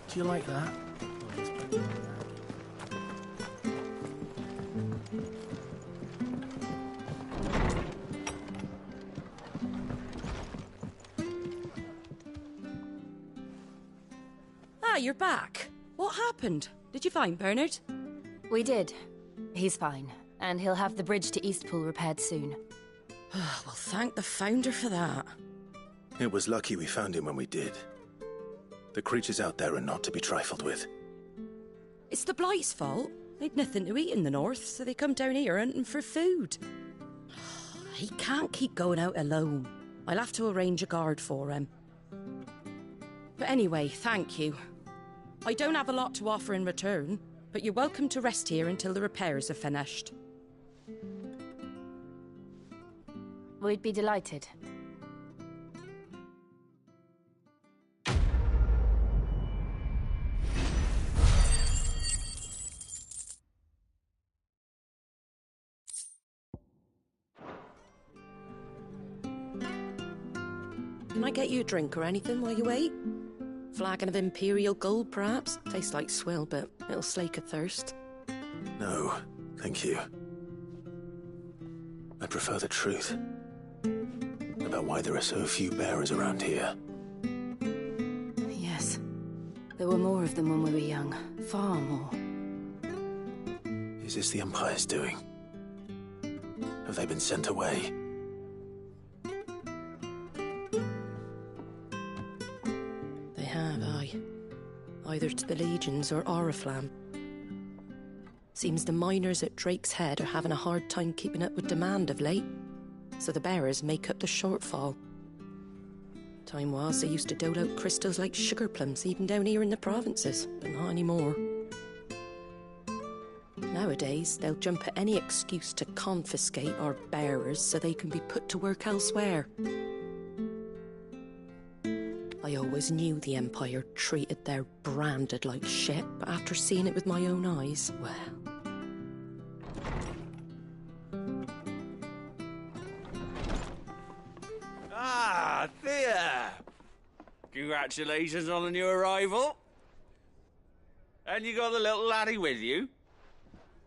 Do you like that? Ah, you're back. What happened? Did you find Bernard? We did. He's fine, and he'll have the bridge to Eastpool repaired soon. Well, thank the Founder for that. It was lucky we found him when we did. The creatures out there are not to be trifled with. It's the Blight's fault. They'd nothing to eat in the north, so they come down here hunting for food. He can't keep going out alone. I'll have to arrange a guard for him. But anyway, thank you. I don't have a lot to offer in return, but you're welcome to rest here until the repairs are finished. We'd be delighted. Can I get you a drink or anything while you wait? Flagon of Imperial Gold, perhaps? Tastes like swill, but it'll slake a thirst. No, thank you. I prefer the truth. About why there are so few bearers around here. Yes. There were more of them when we were young. Far more. Is this the Empire's doing? Have they been sent away? They have, aye. Either to the Legions or Oriflamme. Seems the miners at Drake's Head are having a hard time keeping up with demand of late, so the bearers make up the shortfall. Time was they used to dole out crystals like sugar plums even down here in the provinces, but not anymore. Nowadays, they'll jump at any excuse to confiscate our bearers so they can be put to work elsewhere. I always knew the Empire treated their branded like shit, but after seeing it with my own eyes, well... Ah, Thea! Congratulations on the new arrival. And you got the little laddie with you?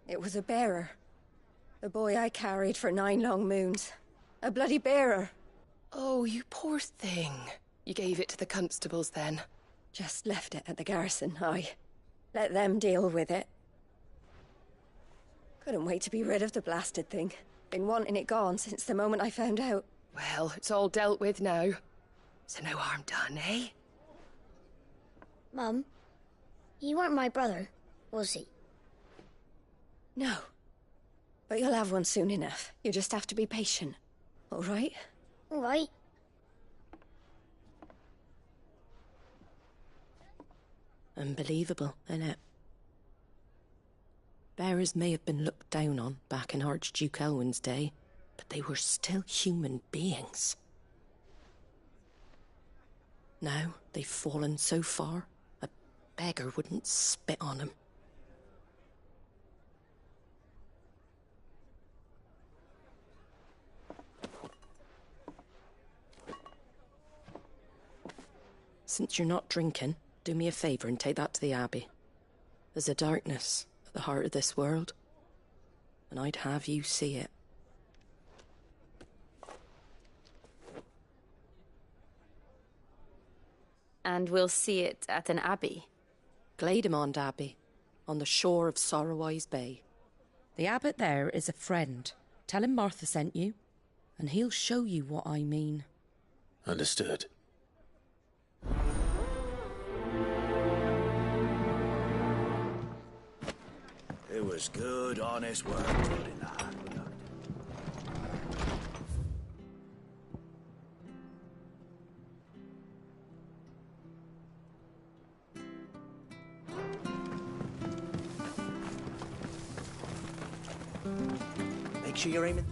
It was a bearer. The boy I carried for 9 long moons. A bloody bearer. Oh, you poor thing. You gave it to the constables then? Just left it at the garrison, aye. Let them deal with it. Couldn't wait to be rid of the blasted thing. Been wanting it gone since the moment I found out. Well, it's all dealt with now. So no harm done, eh? Mum, you weren't my brother, was he? No. But you'll have one soon enough. You just have to be patient. All right? All right. Unbelievable, innit? Bearers may have been looked down on back in Archduke Elwin's day, but they were still human beings. Now they've fallen so far, a beggar wouldn't spit on them. Since you're not drinking, do me a favour and take that to the Abbey. There's a darkness at the heart of this world, and I'd have you see it. And we'll see it at an abbey? Glademond Abbey, on the shore of Sorrowise Bay. The abbot there is a friend. Tell him Martha sent you, and he'll show you what I mean. Understood. It was good, honest work, Trudy lad. Make sure you're aiming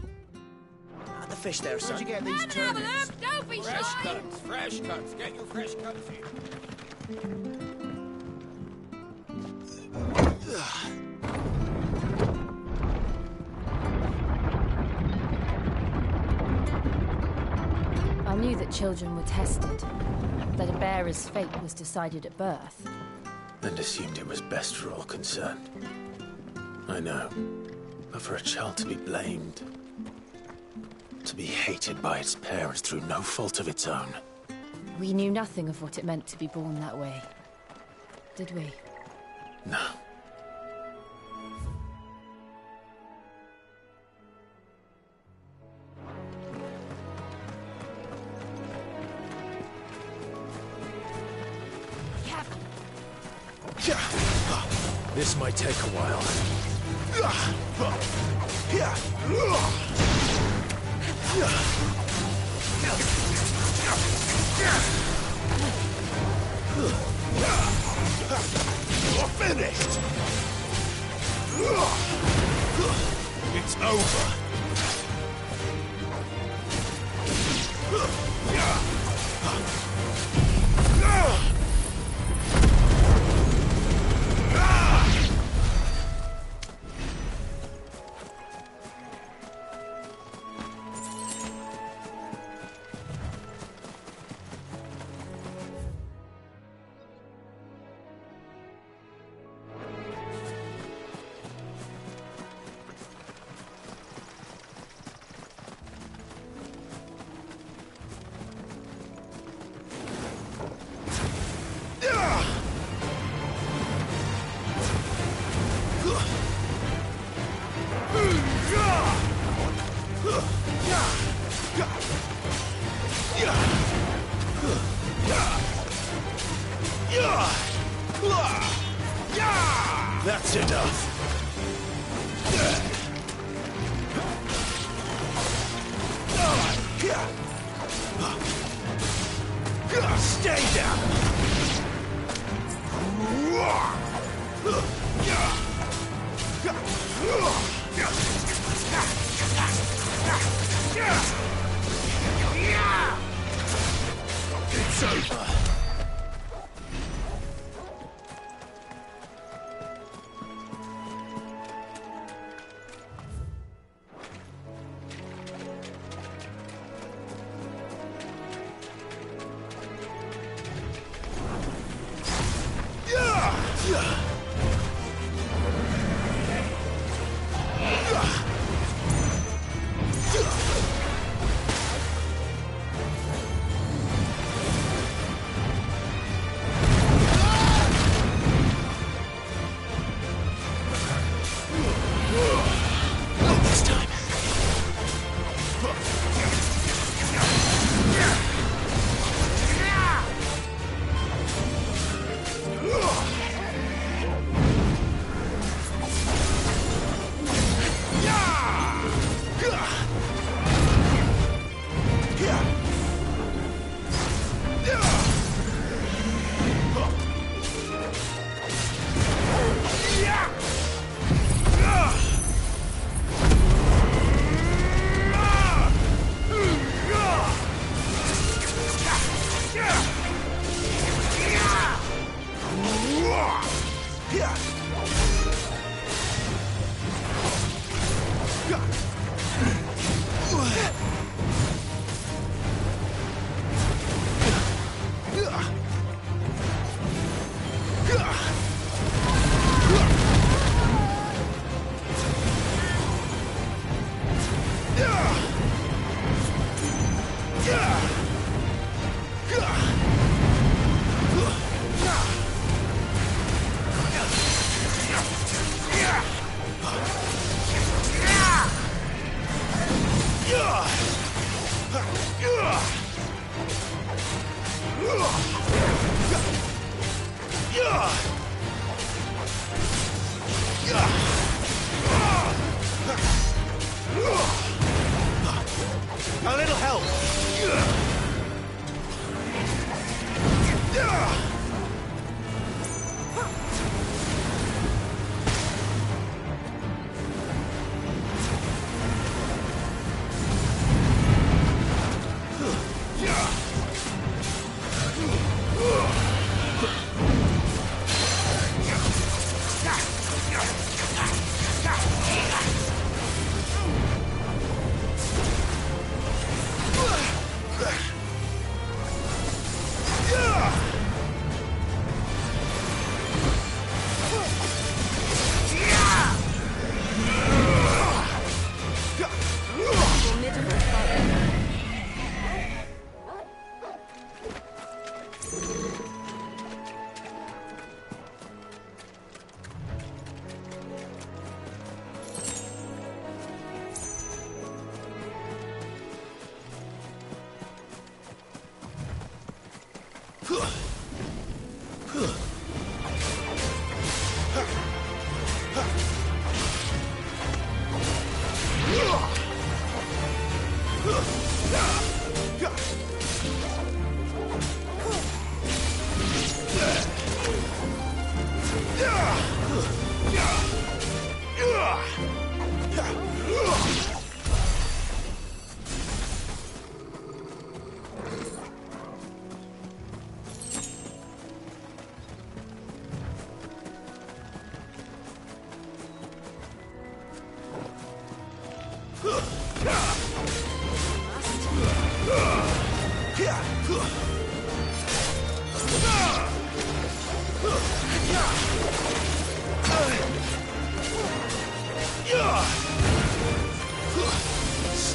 at the fish there, son. Where'd you get these turnips? Don't be Fresh shy! cuts, fresh cuts. Get your fresh cuts here. I knew that children were tested, that a bearer's fate was decided at birth. And assumed it was best for all concerned. I know. But for a child to be blamed, to be hated by its parents through no fault of its own. We knew nothing of what it meant to be born that way, did we? No. This might take a while. You're finished! It's over! That's enough. Stay down. It's over.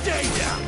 Stay down!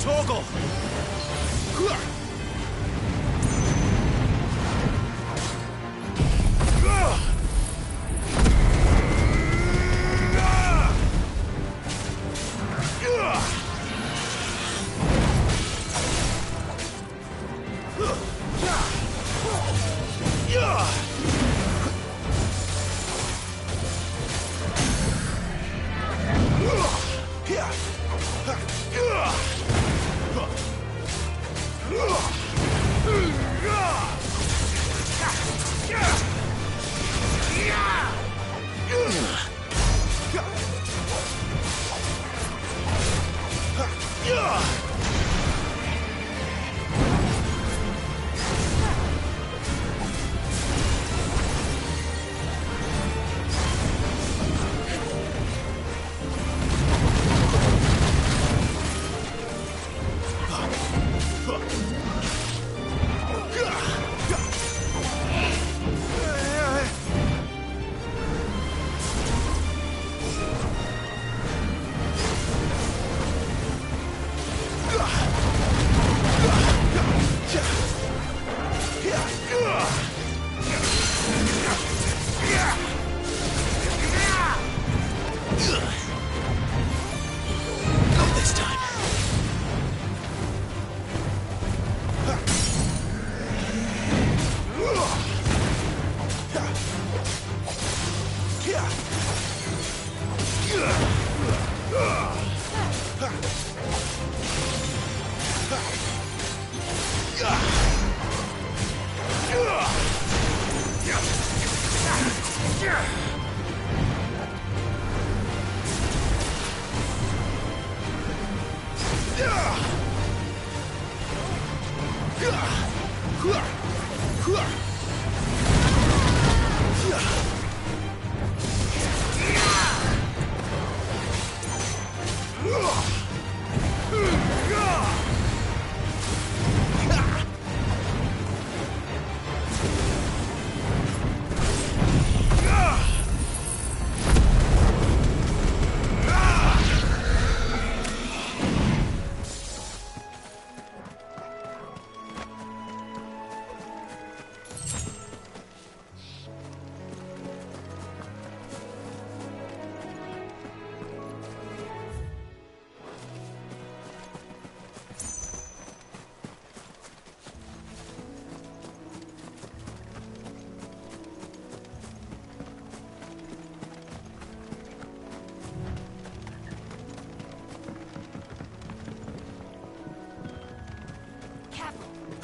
Toggle!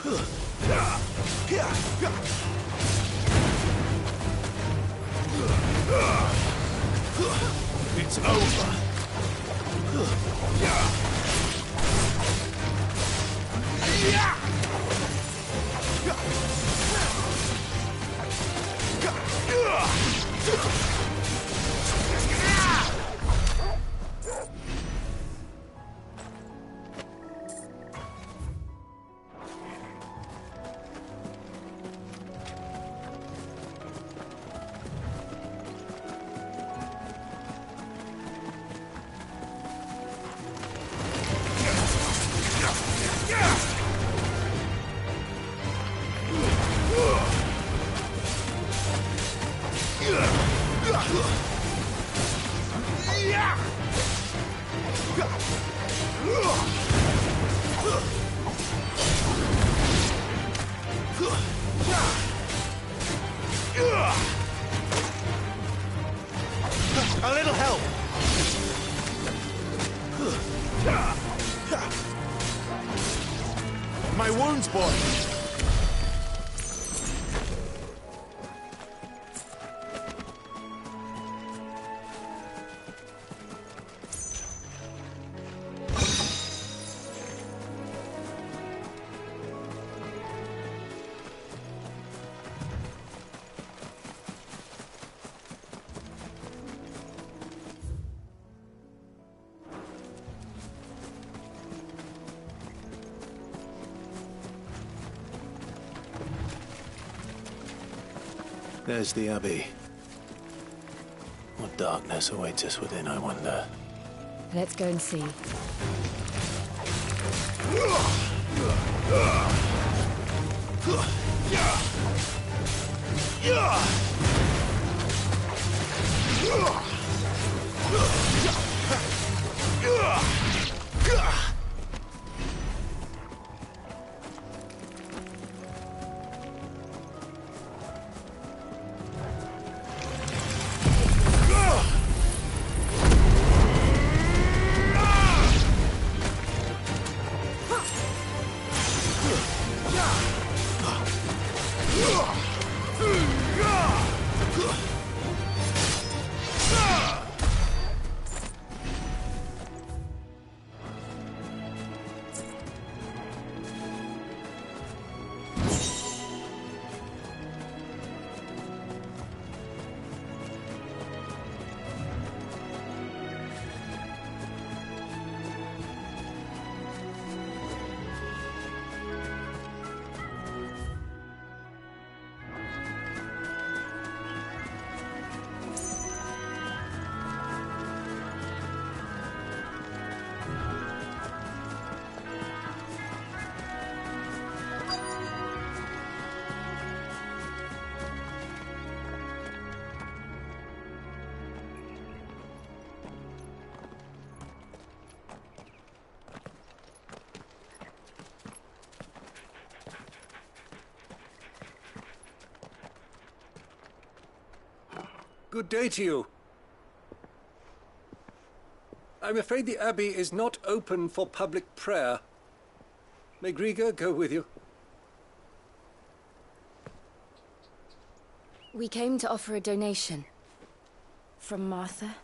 It's over. A little help. My wounds, boy. There's the Abbey. What darkness awaits us within, I wonder? Let's go and see. Good day to you. I'm afraid the Abbey is not open for public prayer. May Griga go with you? We came to offer a donation. From Martha.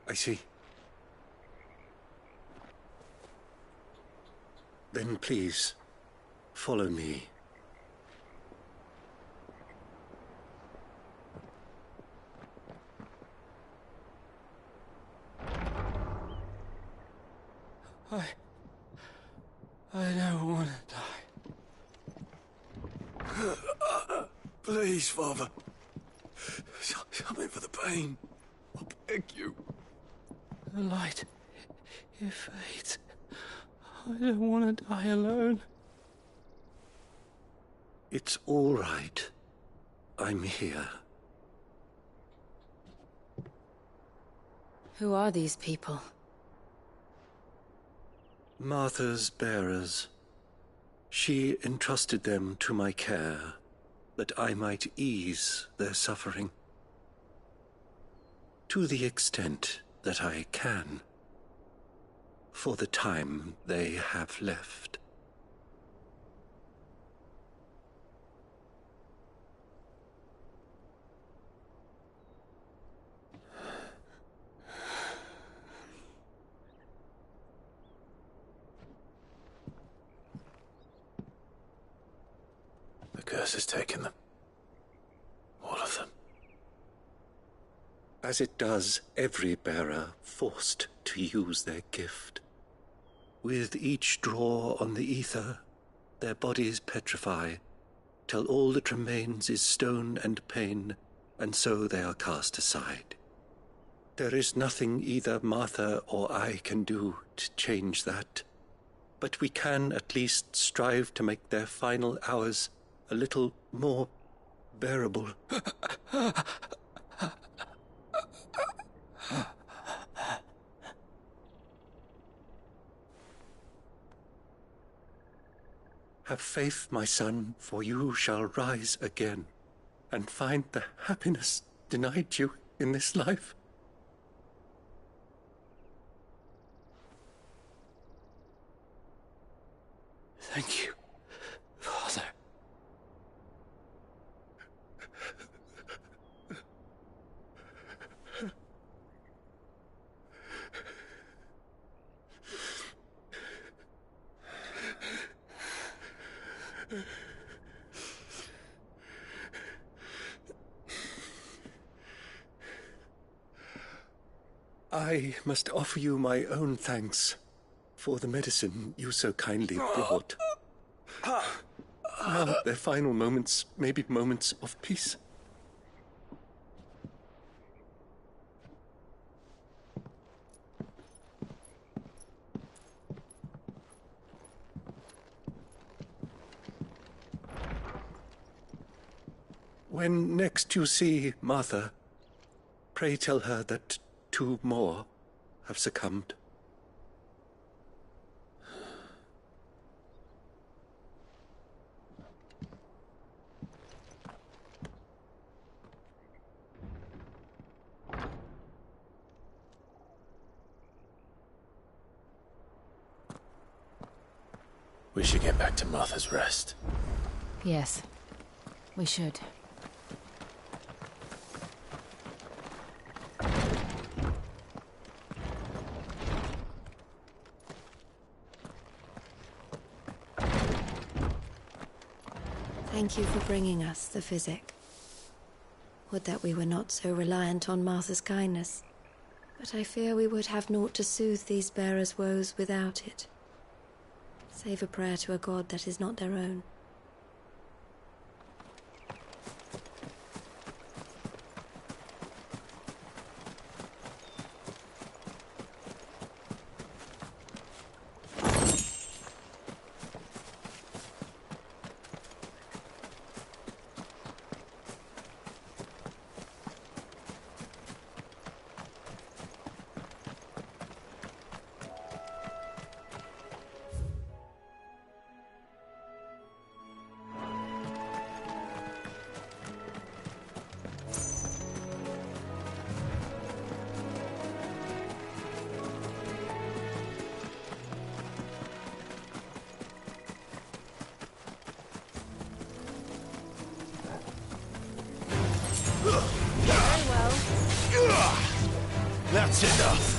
I see. Then please, follow me. I don't want to die. Please, Father. Something for the pain. I beg you. The light, it fades. I don't want to die alone. It's all right. I'm here. Who are these people? Martha's bearers. She entrusted them to my care, that I might ease their suffering. to the extent that I can, for the time they have left. The curse has taken them. All of them. As it does every bearer forced to use their gift. With each draw on the ether, their bodies petrify, till all that remains is stone and pain, and so they are cast aside. There is nothing either Martha or I can do to change that, but we can at least strive to make their final hours a little more bearable. Have faith, my son, for you shall rise again, and find the happiness denied you in this life. Thank you, Father. I must offer you my own thanks for the medicine you so kindly brought. Now their final moments may be moments of peace. When next you see Martha, pray tell her that 2 more have succumbed. We should get back to Martha's Rest. Yes, we should. Thank you for bringing us the physic. Would that we were not so reliant on Martha's kindness. But I fear we would have naught to soothe these bearers' woes without it. Save a prayer to a god that is not their own. That's enough.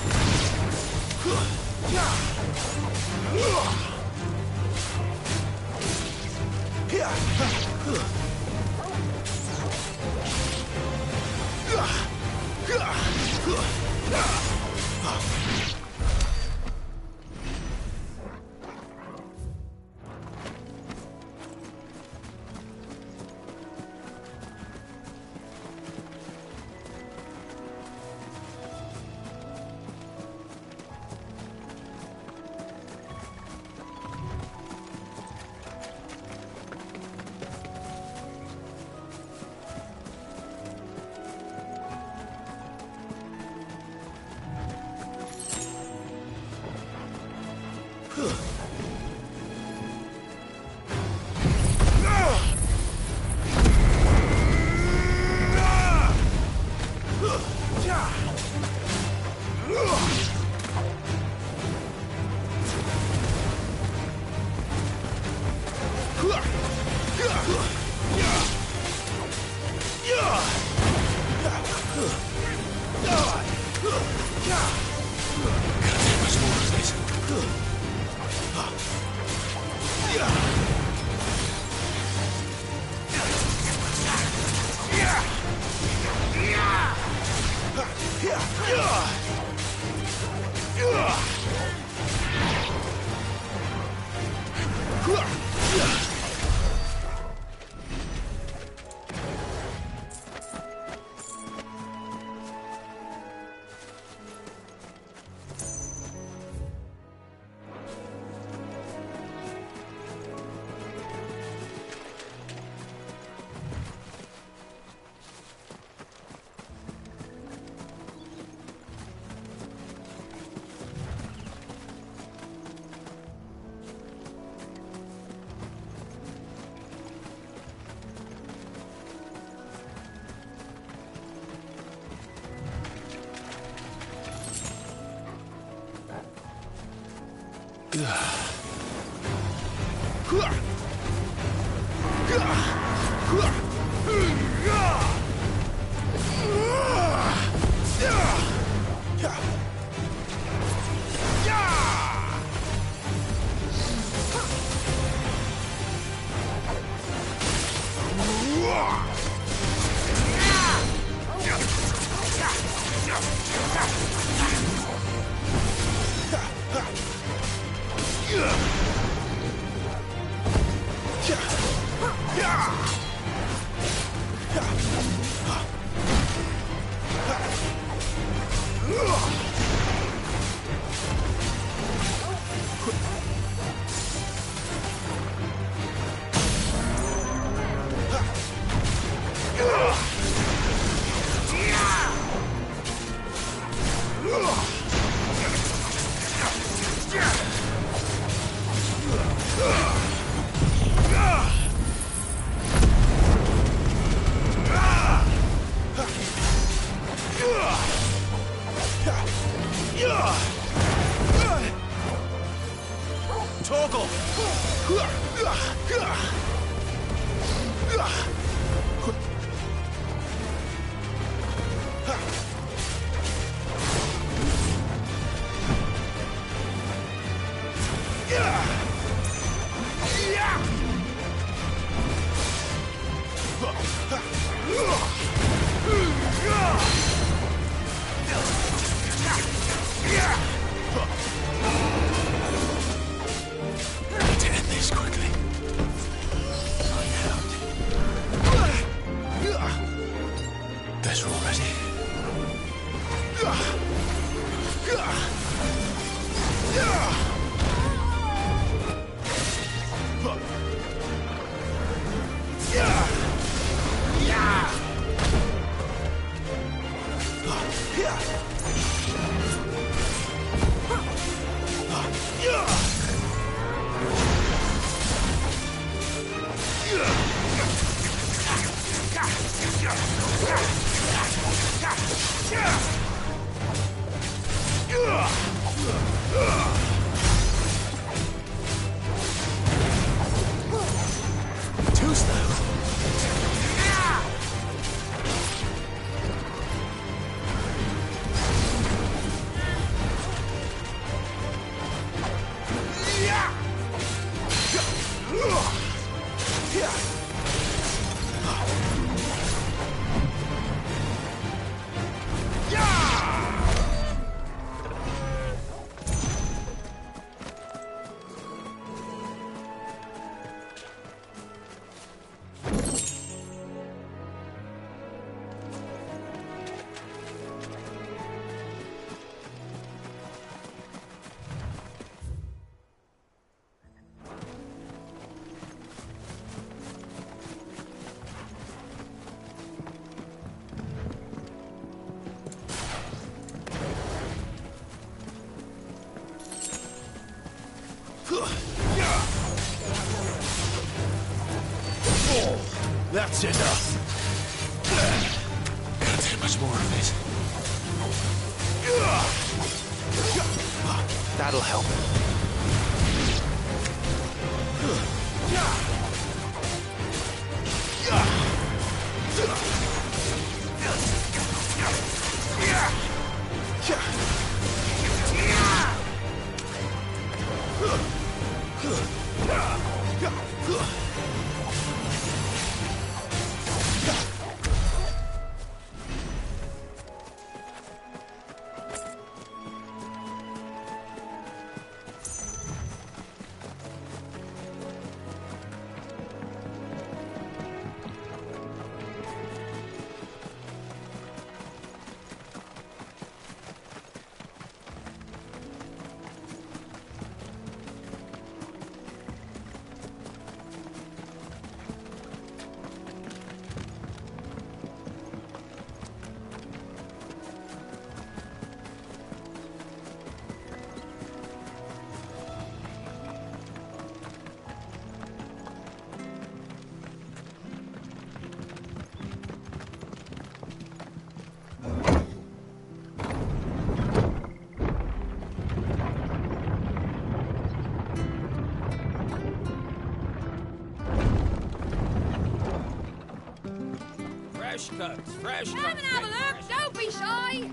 That's enough. Can't take much more of it. That'll help. Fresh cuts, fresh Come cuts. and have a look, don't be shy!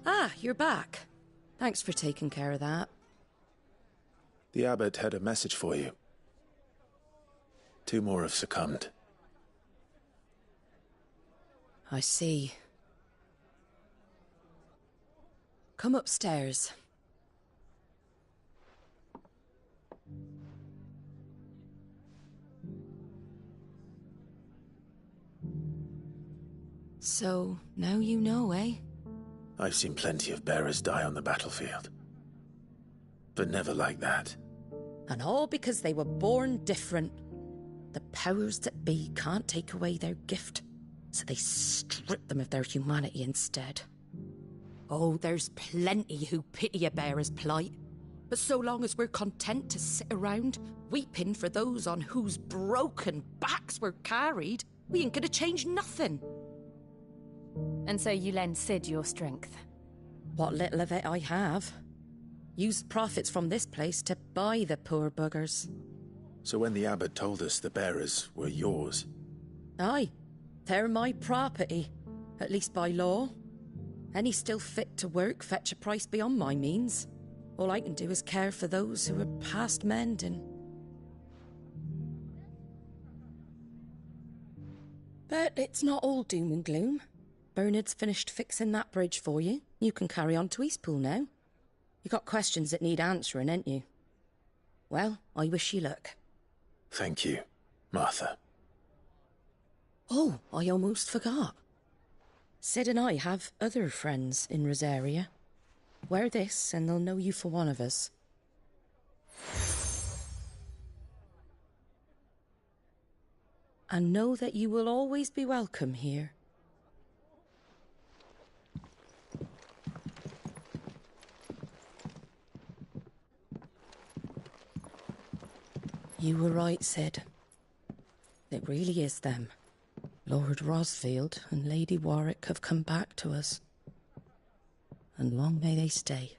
Ah, you're back. Thanks for taking care of that. The abbot had a message for you. 2 more have succumbed. I see. Come upstairs. So, now you know, eh? I've seen plenty of bearers die on the battlefield. But never like that. And all because they were born different. The powers that be can't take away their gift, so they strip them of their humanity instead. Oh, there's plenty who pity a bearer's plight. But so long as we're content to sit around, weeping for those on whose broken backs we're carried, we ain't gonna change nothing. And so you lend Sid your strength? What little of it I have. Used profits from this place to buy the poor buggers. So when the abbot told us the bearers were yours... Aye, they're my property, at least by law. Any still fit to work fetch a price beyond my means. All I can do is care for those who are past mending. But it's not all doom and gloom. Bernard's finished fixing that bridge for you. You can carry on to Eastpool now. You got questions that need answering, ain't you? Well, I wish you luck. Thank you, Martha. Oh, I almost forgot. Sid and I have other friends in Rosaria. Wear this and they'll know you for one of us. And know that you will always be welcome here. You were right, Sid. It really is them. Lord Rosfield and Lady Warwick have come back to us. And long may they stay.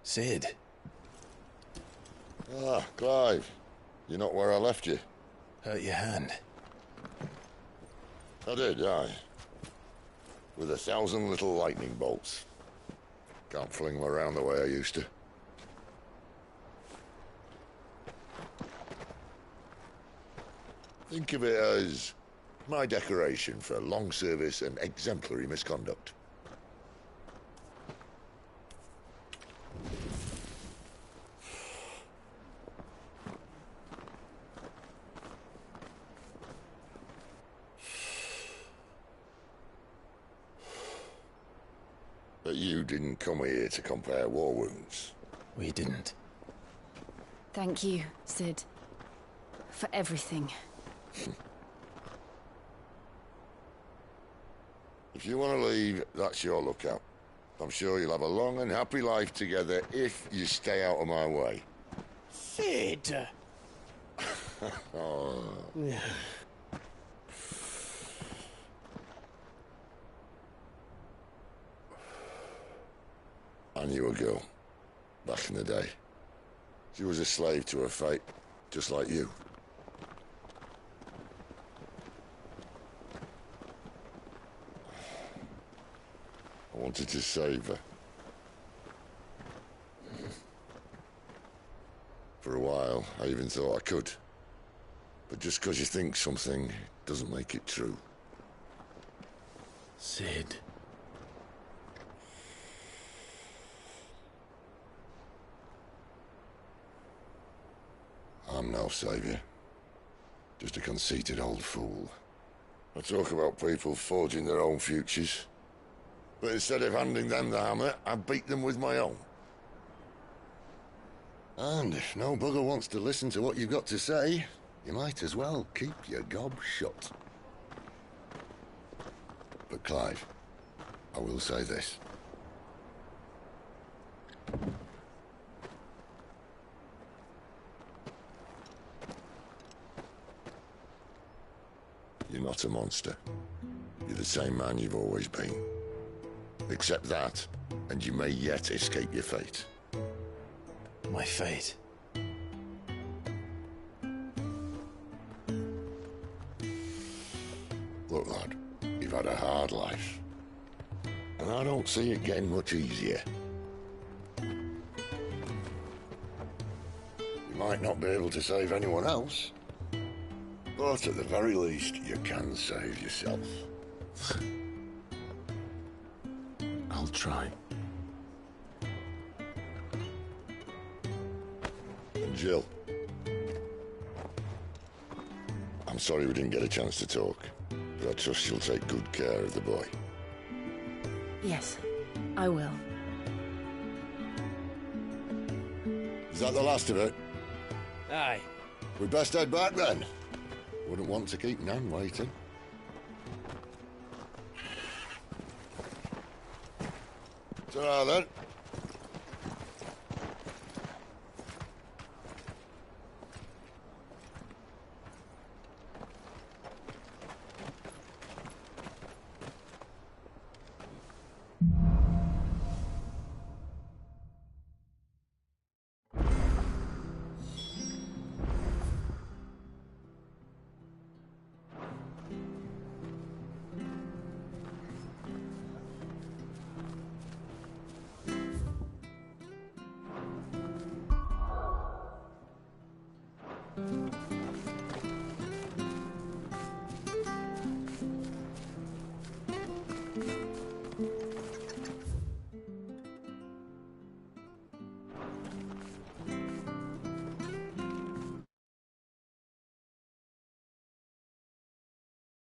Sid. Ah, Clive. You're not where I left you. Hurt your hand. I did, aye. With 1,000 little lightning bolts. Can't fling them around the way I used to. Think of it as my decoration for long service and exemplary misconduct. But you didn't come here to compare war wounds. We didn't. Thank you, Sid. For everything. If you want to leave, that's your lookout. I'm sure you'll have a long and happy life together if you stay out of my way. Sid! Oh. I knew a girl, back in the day. She was a slave to her fate, just like you. I wanted to save her. For a while, I even thought I could. But just because you think something doesn't make it true. Sid. I'm no saviour. Just a conceited old fool. I talk about people forging their own futures. But instead of handing them the hammer, I beat them with my own. And if no bugger wants to listen to what you've got to say, you might as well keep your gob shut. But Clive, I will say this. You're not a monster. You're the same man you've always been. Accept that, and you may yet escape your fate. My fate? Look, lad, you've had a hard life. And I don't see it getting much easier. You might not be able to save anyone else, but at the very least, you can save yourself. I'll try. And Jill, I'm sorry we didn't get a chance to talk, but I trust you'll take good care of the boy. Yes, I will. Is that the last of it? Aye. We'd best head back then. Wouldn't want to keep Nan waiting. Ta-ra then.